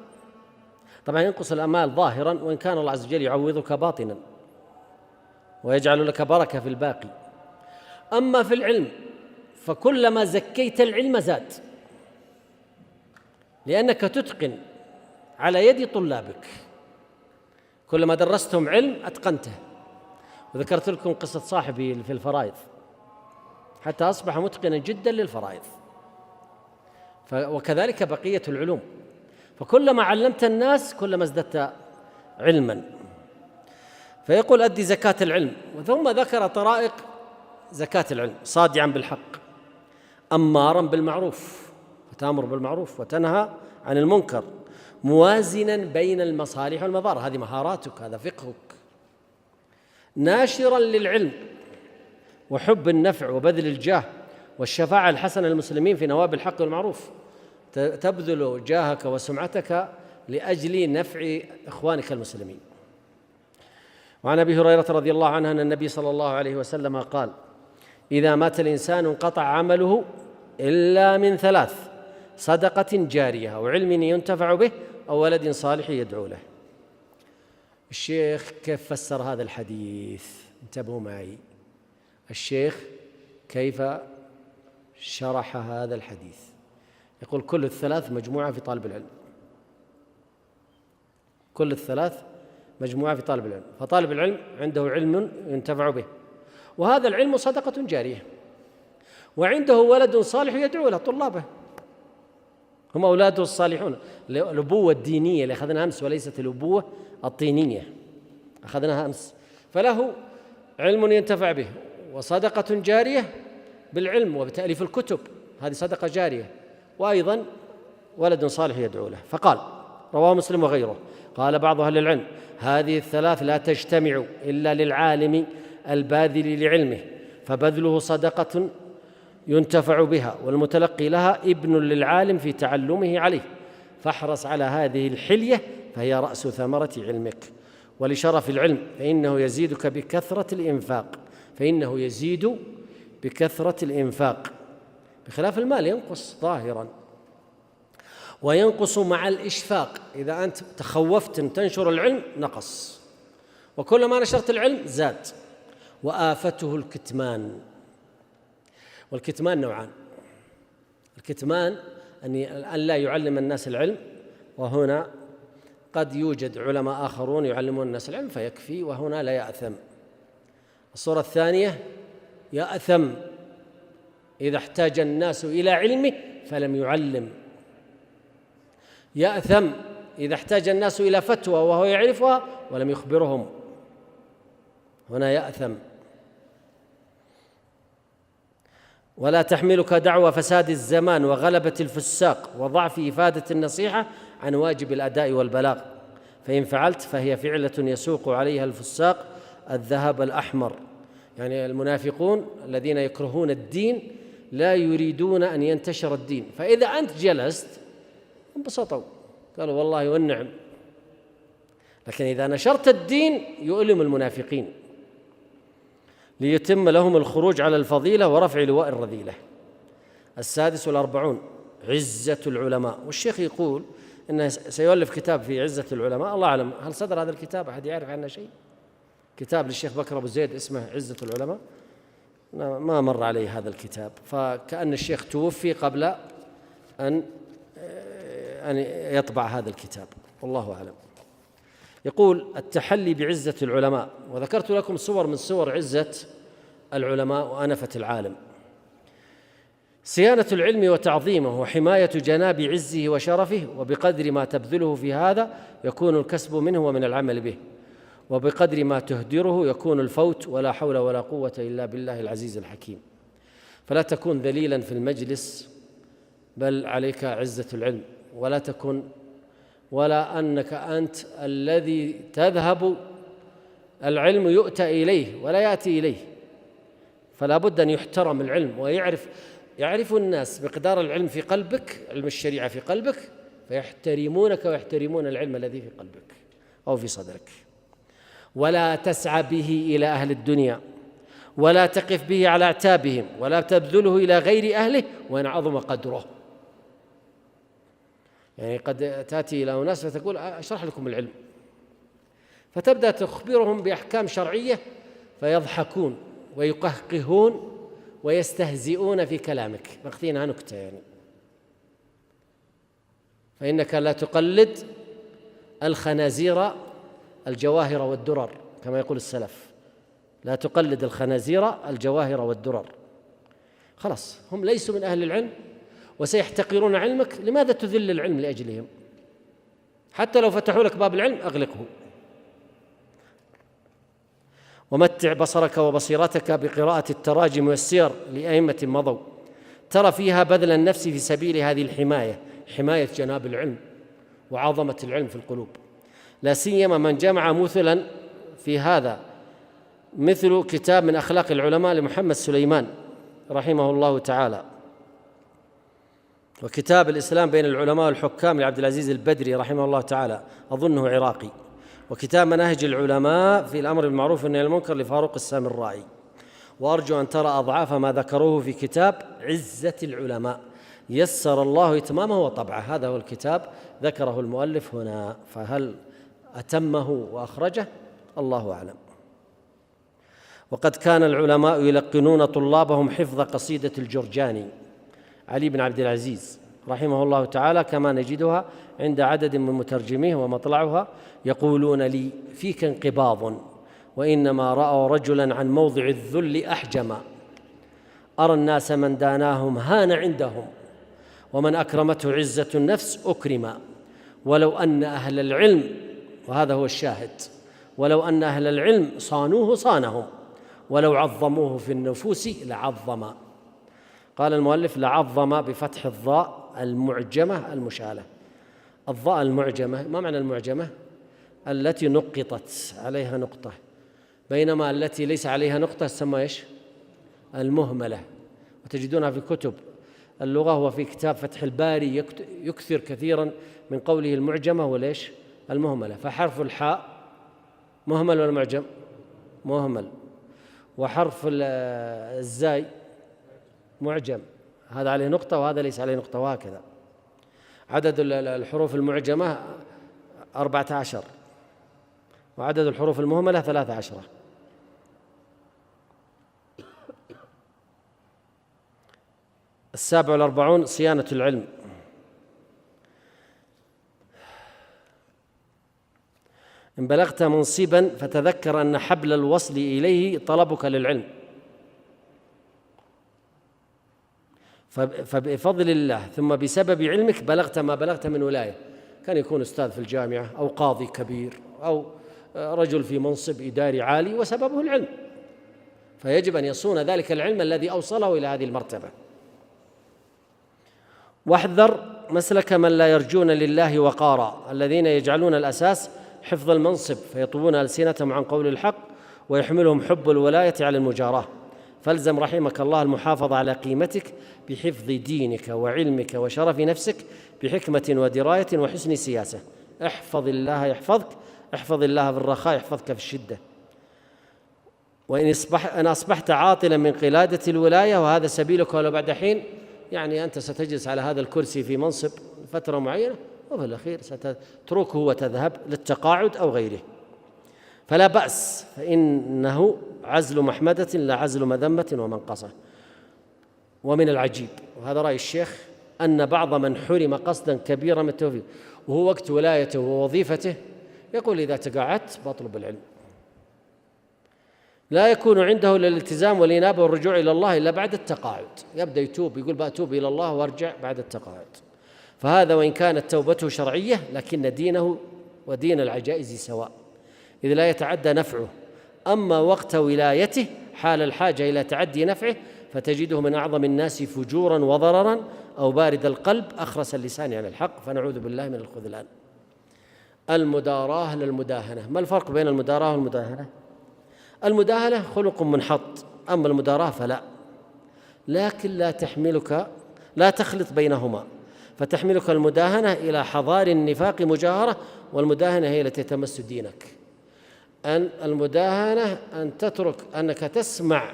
Speaker 1: طبعا ينقص الأمال ظاهرا، وإن كان الله عز وجل يعوضك باطنا ويجعل لك بركة في الباقي. أما في العلم فكلما زكيت العلم زاد، لأنك تتقن على يد طلابك، كلما درستهم علم أتقنته. وذكرت لكم قصة صاحبي في الفرائض حتى أصبح متقنا جدا للفرائض، وكذلك بقية العلوم. فكلما علمت الناس كلما ازددت علما. فيقول أدي زكاة العلم، ثم ذكر طرائق زكاة العلم: صادعا بالحق، أمارا بالمعروف، فتأمر بالمعروف وتنهى عن المنكر، موازنا بين المصالح والمضار، هذه مهاراتك، هذا فقهك، ناشرا للعلم وحب النفع وبذل الجاه والشفاعة الحسنة للمسلمين في نواب الحق والمعروف، تبذل جاهك وسمعتك لأجل نفع إخوانك المسلمين. وعن أبي هريرة رضي الله عنه أن النبي صلى الله عليه وسلم قال: إذا مات الإنسان انقطع عمله إلا من 3: صدقة جارية أو علم ينتفع به أو ولد صالح يدعو له. الشيخ كيف فسر هذا الحديث؟ انتبهوا معي، الشيخ كيف شرح هذا الحديث؟ يقول كل الثلاث مجموعة في طالب العلم، كل الثلاث مجموعة في طالب العلم. فطالب العلم عنده علم ينتفع به، وهذا العلم صدقة جارية، وعنده ولد صالح يدعو له، طلابه هم أولاده الصالحون. الأبوة الدينية اللي أخذناها أمس، وليست الأبوة الطينية أخذناها أمس. فله علم ينتفع به، وصدقة جارية بالعلم وبتأليف الكتب، هذه صدقة جارية، وأيضا ولد صالح يدعو له. فقال، رواه مسلم وغيره، قال بعض أهل العلم: هذه الثلاث لا تجتمع إلا للعالم الباذل لعلمه، فبذله صدقة ينتفع بها، والمتلقي لها ابن للعالم في تعلمه عليه، فاحرص على هذه الحلية فهي رأس ثمرة علمك. ولشرف العلم فإنه يزيدك بكثرة الإنفاق، بخلاف المال ينقص ظاهراً وينقص مع الإشفاق. إذا أنت تخوفت أن تنشر العلم نقص، وكلما نشرت العلم زاد. وآفته الكتمان، والكتمان نوعان: الكتمان أن لا يعلم الناس العلم، وهنا قد يوجد علماء آخرون يعلمون الناس العلم فيكفي، وهنا لا يأثم. الصورة الثانية: يأثم إذا احتاج الناس إلى علمه فلم يعلم، يأثم إذا احتاج الناس إلى فتوى وهو يعرفها ولم يخبرهم، هنا يأثم. ولا تحملك دعوى فساد الزمان وغلبة الفساق وضعف إفادة النصيحة عن واجب الأداء والبلاغ، فإن فعلت فهي فعلة يسوق عليها الفساق الذهب الأحمر. يعني المنافقون الذين يكرهون الدين لا يريدون أن ينتشر الدين، فإذا أنت جلست انبسطوا، قالوا والله والنعم. لكن إذا نشرت الدين يؤلم المنافقين، ليتم لهم الخروج على الفضيلة ورفع لواء الرذيلة. 46 عزة العلماء. والشيخ يقول إنه سيؤلف كتاب في عزة العلماء، الله أعلم هل صدر هذا الكتاب؟ أحد يعرف عنه شيء؟ كتاب للشيخ بكر أبو زيد اسمه عزة العلماء، ما مر علي هذا الكتاب، فكأن الشيخ توفي قبل أن يطبع هذا الكتاب، والله أعلم. يقول: التحلي بعزة العلماء. وذكرت لكم صور من صور عزة العلماء وأنفة العالم: صيانة العلم وتعظيمه وحماية جناب عزه وشرفه، وبقدر ما تبذله في هذا يكون الكسب منه ومن العمل به، وبقدر ما تهدره يكون الفوت، ولا حول ولا قوة إلا بالله العزيز الحكيم. فلا تكون ذليلا في المجلس، بل عليك عزة العلم، ولا تكن ولا أنك أنت الذي تذهب العلم يؤتى إليه ولا يأتي إليه. فلا بد أن يحترم العلم، يعرف الناس مقدار العلم في قلبك، علم الشريعة في قلبك، فيحترمونك ويحترمون العلم الذي في قلبك أو في صدرك. ولا تسعى به إلى أهل الدنيا، ولا تقف به على أعتابهم، ولا تبذله إلى غير أهله وإن عظم قدره. يعني قد تأتي إلى أناس فتقول: أشرح لكم العلم، فتبدأ تخبرهم بأحكام شرعية فيضحكون ويقهقهون ويستهزئون في كلامك، ماخذينها نكتة يعني. فإنك لا تقلد الخنازير الجواهر والدرر، كما يقول السلف: لا تقلد الخنازير الجواهر والدرر. خلاص، هم ليسوا من أهل العلم وسيحتقرون علمك، لماذا تذل العلم لأجلهم؟ حتى لو فتحوا لك باب العلم أغلقه. ومتع بصرك وبصيرتك بقراءة التراجم والسير لأئمة مضوا، ترى فيها بذل النفس في سبيل هذه الحماية، حماية جناب العلم وعظمة العلم في القلوب، لا سيما من جمع مثلا في هذا، مثل كتاب من أخلاق العلماء لمحمد سليمان رحمه الله تعالى، وكتاب الإسلام بين العلماء والحكام لعبد العزيز البدري رحمه الله تعالى، أظنه عراقي، وكتاب مناهج العلماء في الأمر بالمعروف والنهي عن المنكر لفاروق السامرائي. وأرجو أن ترى أضعاف ما ذكروه في كتاب عزة العلماء، يسر الله إتمامه وطبعه. هذا هو الكتاب ذكره المؤلف هنا، فهل أتمه وأخرجه؟ الله أعلم. وقد كان العلماء يلقنون طلابهم حفظ قصيدة الجرجاني علي بن عبد العزيز رحمه الله تعالى، كما نجدها عند عدد من مترجميه، ومطلعها: يقولون لي فيك انقباض، وإنما رأوا رجلا عن موضع الذل أحجما، أرى الناس من داناهم هان عندهم، ومن أكرمته عزة النفس أكرما، ولو أن أهل العلم، وهذا هو الشاهد، ولو أن أهل العلم صانوه صانهم، ولو عظموه في النفوس لعظما. قال المؤلف: لعظم بفتح الضاء المعجمة المشالة. الضاء المعجمة، ما معنى المعجمة؟ التي نقطت عليها نقطة، بينما التي ليس عليها نقطة تسمى إيش؟ المهملة. وتجدونها في كتب اللغة، وفي كتاب فتح الباري يكثر كثيرا من قوله المعجمة وليش؟ المهملة. فحرف الحاء مهمل ولا معجم؟ مهمل. وحرف الزاي معجم، هذا عليه نقطة وهذا ليس عليه نقطة، وهكذا. عدد الحروف المعجمة 14، وعدد الحروف المهملة 13. السابع والأربعون صيانة العلم. إن بلغت منصبا فتذكر أن حبل الوصل إليه طلبك للعلم، فبفضل الله ثم بسبب علمك بلغت ما بلغت من ولاية. كان يكون أستاذ في الجامعة أو قاضي كبير أو رجل في منصب إداري عالي، وسببه العلم، فيجب أن يصون ذلك العلم الذي أوصله إلى هذه المرتبة. واحذر مسلك من لا يرجون لله وقارا، الذين يجعلون الأساس حفظ المنصب فيطوون ألسنتهم عن قول الحق ويحملهم حب الولاية على المجاراة. فالزم رحمك الله المحافظة على قيمتك بحفظ دينك وعلمك وشرف نفسك بحكمة ودراية وحسن سياسة. احفظ الله يحفظك، احفظ الله في الرخاء يحفظك في الشدة. وإن أصبحت عاطلا من قلادة الولاية وهذا سبيلك ولو بعد حين، يعني أنت ستجلس على هذا الكرسي في منصب فترة معينة وفي الأخير ستتركه وتذهب للتقاعد أو غيره، فلا بأس، فإنه عزل محمدة لا عزل مذمة ومنقصة. ومن العجيب، وهذا رأي الشيخ، أن بعض من حرم قصدا كبيرا من التوفيق وهو وقت ولايته ووظيفته يقول إذا تقاعدت بطلب العلم، لا يكون عنده الالتزام والإنابة والرجوع إلى الله إلا بعد التقاعد. يبدأ يتوب، يقول بأتوب إلى الله وارجع بعد التقاعد. فهذا وإن كانت توبته شرعية لكن دينه ودين العجائز سواء، إذ لا يتعدى نفعه. أما وقت ولايته حال الحاجة إلى تعدي نفعه فتجده من أعظم الناس فجورا وضررا أو بارد القلب أخرس اللسان عن الحق، فنعوذ بالله من الخذلان. المداراة للمداهنة. ما الفرق بين المداراة والمداهنة؟ المداهنة خلق منحط، أما المداراة فلا، لكن لا تخلط بينهما، فتحملك المداهنة إلى حضار النفاق مجاهرة، والمداهنة هي التي تمس دينك. أن المداهنة أن تترك أنك تسمع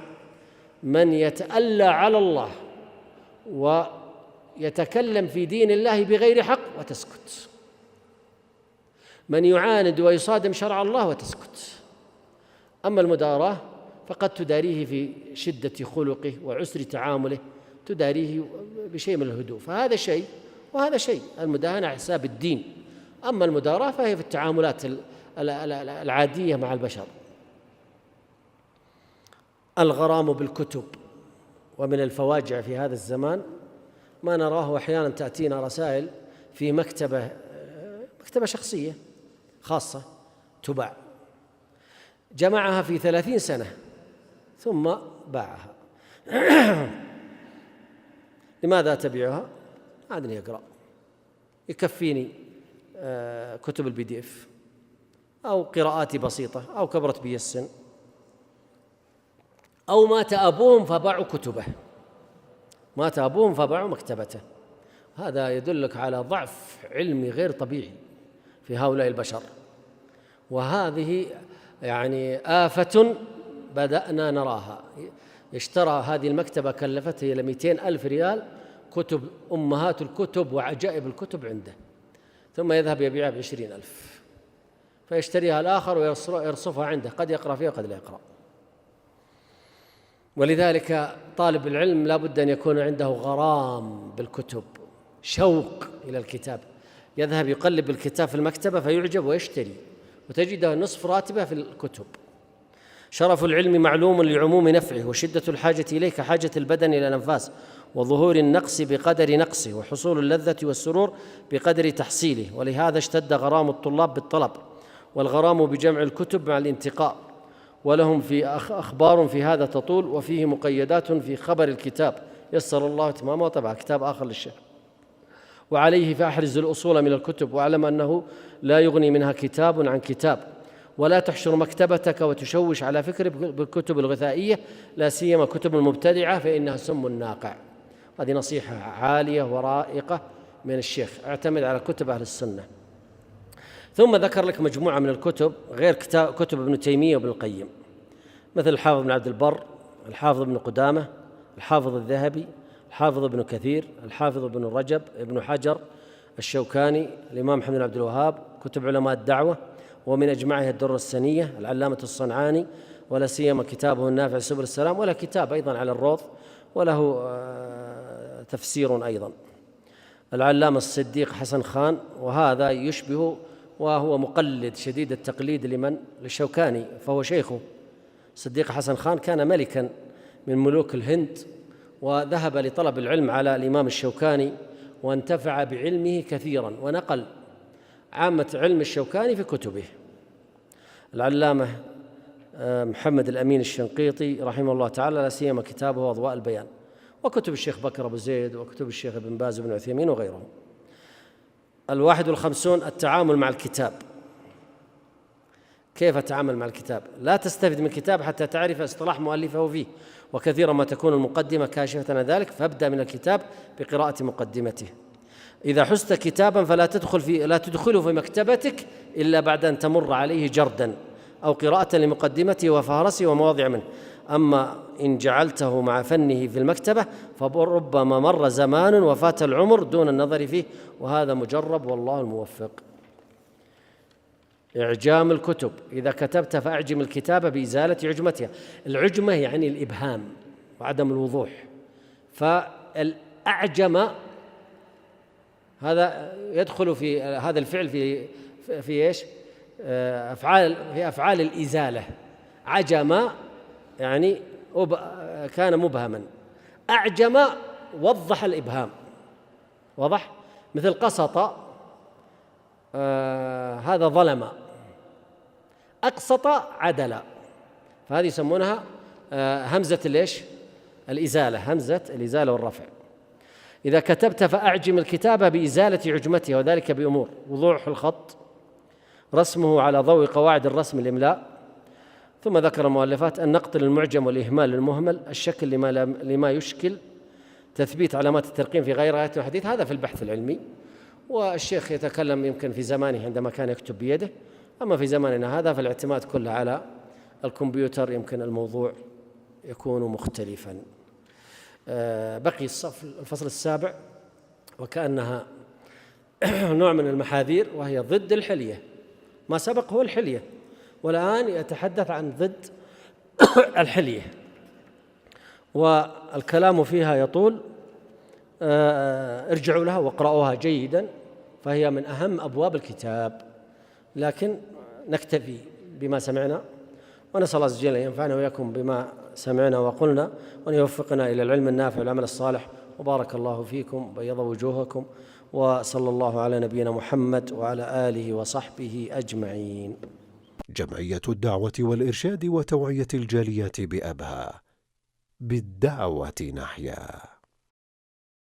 Speaker 1: من يتألى على الله ويتكلم في دين الله بغير حق وتسكت، من يعاند ويصادم شرع الله وتسكت. أما المداراة فقد تداريه في شدة خلقه وعسر تعامله، تداريه بشيء من الهدوء، فهذا شيء وهذا شيء. المداهنة على حساب الدين، أما المداراة فهي في التعاملات العادية مع البشر. الغرام بالكتب. ومن الفواجع في هذا الزمان ما نراه أحيانا تأتينا رسائل في مكتبة شخصية خاصة تباع، جمعها في 30 سنة ثم باعها. لماذا تبيعها؟ عادني يقرأ، يكفيني كتب الPDF أو قراءاتي بسيطة، أو كبرت بي السن، أو مات أبوهم فباعوا كتبه، مات أبوهم فباعوا مكتبته. هذا يدلك على ضعف علمي غير طبيعي في هؤلاء البشر، وهذه يعني آفة بدأنا نراها. اشترى هذه المكتبة كلفته إلى 200,000 ريال كتب أمهات الكتب وعجائب الكتب عنده، ثم يذهب يبيعها ب20,000، فيشتريها الآخر ويرصفها عنده، قد يقرأ فيها وقد لا يقرأ. ولذلك طالب العلم لا بد أن يكون عنده غرام بالكتب، شوق إلى الكتاب، يذهب يقلب الكتاب في المكتبة فيعجب ويشتري، وتجده نصف راتبه في الكتب. شرف العلم معلوم لعموم نفعه، وشدة الحاجة إليه كحاجة البدن إلى الأنفاس، وظهور النقص بقدر نقصه، وحصول اللذة والسرور بقدر تحصيله. ولهذا اشتد غرام الطلاب بالطلب، والغرام بجمع الكتب مع الانتقاء، ولهم في أخبار في هذا تطول، وفيه مقيدات في خبر الكتاب يسر الله إتمامه. وطبع كتاب آخر للشيخ وعليه فأحرز الأصول من الكتب، واعلم أنه لا يغني منها كتاب عن كتاب، ولا تحشر مكتبتك وتشوش على فكرك بالكتب الغثائية، لا سيما كتب المبتدعة فإنها سم ناقع. هذه نصيحة عالية ورائقة من الشيخ، اعتمد على كتب أهل السنة. ثم ذكر لك مجموعة من الكتب غير كتب ابن تيمية وابن القيم، مثل الحافظ بن عبد البر، الحافظ ابن قدامة، الحافظ الذهبي، الحافظ ابن كثير، الحافظ ابن رجب، ابن حجر، الشوكاني، الإمام محمد بن عبد الوهاب، كتب علماء الدعوة، ومن أجمعها الدر السنية، العلامة الصنعاني، ولا سيما كتابه النافع سبل السلام، وله كتاب أيضا على الروض وله تفسير أيضا، العلامة الصديق حسن خان، وهذا يشبه وهو مقلد شديد التقليد للشوكاني، فهو شيخه. الصديق حسن خان كان ملكا من ملوك الهند، وذهب لطلب العلم على الإمام الشوكاني وانتفع بعلمه كثيرا، ونقل عامة علم الشوكاني في كتبه. العلامة محمد الأمين الشنقيطي رحمه الله تعالى، لا سيما كتابه أضواء البيان، وكتب الشيخ بكر أبو زيد، وكتب الشيخ ابن باز وابن عثيمين وغيرهم. 51 التعامل مع الكتاب. كيف أتعامل مع الكتاب؟ لا تستفد من الكتاب حتى تعرف اصطلاح مؤلفه فيه، وكثيرا ما تكون المقدمة كاشفة عن ذلك، فابدأ من الكتاب بقراءة مقدمته. إذا حزت كتابا فلا تدخله في مكتبتك إلا بعد أن تمر عليه جردا أو قراءة لمقدمته وفهرسه ومواضع منه. أما إن جعلته مع فنه في المكتبة فربما مر زمان وفات العمر دون النظر فيه، وهذا مجرب والله الموفق. إعجام الكتب. إذا كتبت فأعجم الكتابة بإزالة عجمتها. العجمة يعني الإبهام وعدم الوضوح، فالأعجم هذا يدخل في هذا الفعل في إيش؟ في أفعال الإزالة. عجم يعني كان مبهما، أعجم وضح الإبهام، وضح، مثل قسط هذا ظلم، أقسط عدل، فهذه يسمونها همزة الإيش؟ الإزالة، همزة الإزالة والرفع. إذا كتبت فأعجم الكتابة بإزالة عجمتها، وذلك بأمور: وضوح الخط، رسمه على ضوء قواعد الرسم الإملاء. ثم ذكر المؤلفات: النقط للمعجم والإهمال للمهمل، الشكل لما يشكل، تثبيت علامات الترقيم في غير آيات الحديث، هذا في البحث العلمي، والشيخ يتكلم يمكن في زمانه عندما كان يكتب بيده، أما في زماننا هذا فالاعتماد كله على الكمبيوتر يمكن الموضوع يكون مختلفا. بقي الفصل السابع، وكأنها نوع من المحاذير، وهي ضد الحلية. ما سبق هو الحلية، والآن يتحدث عن ضد الحلية، والكلام فيها يطول، ارجعوا لها واقرأوها جيدا، فهي من أهم أبواب الكتاب، لكن نكتفي بما سمعنا، ونسأل الله عز وجل أن ينفعنا وإياكم بما سمعنا وقلنا، وأن يوفقنا إلى العلم النافع والعمل الصالح، وبارك الله فيكم، بيض وجوهكم، وصلى الله على نبينا محمد وعلى آله وصحبه أجمعين.
Speaker 3: جمعية الدعوة والإرشاد وتوعية الجاليات بأبها، بالدعوة نحيا.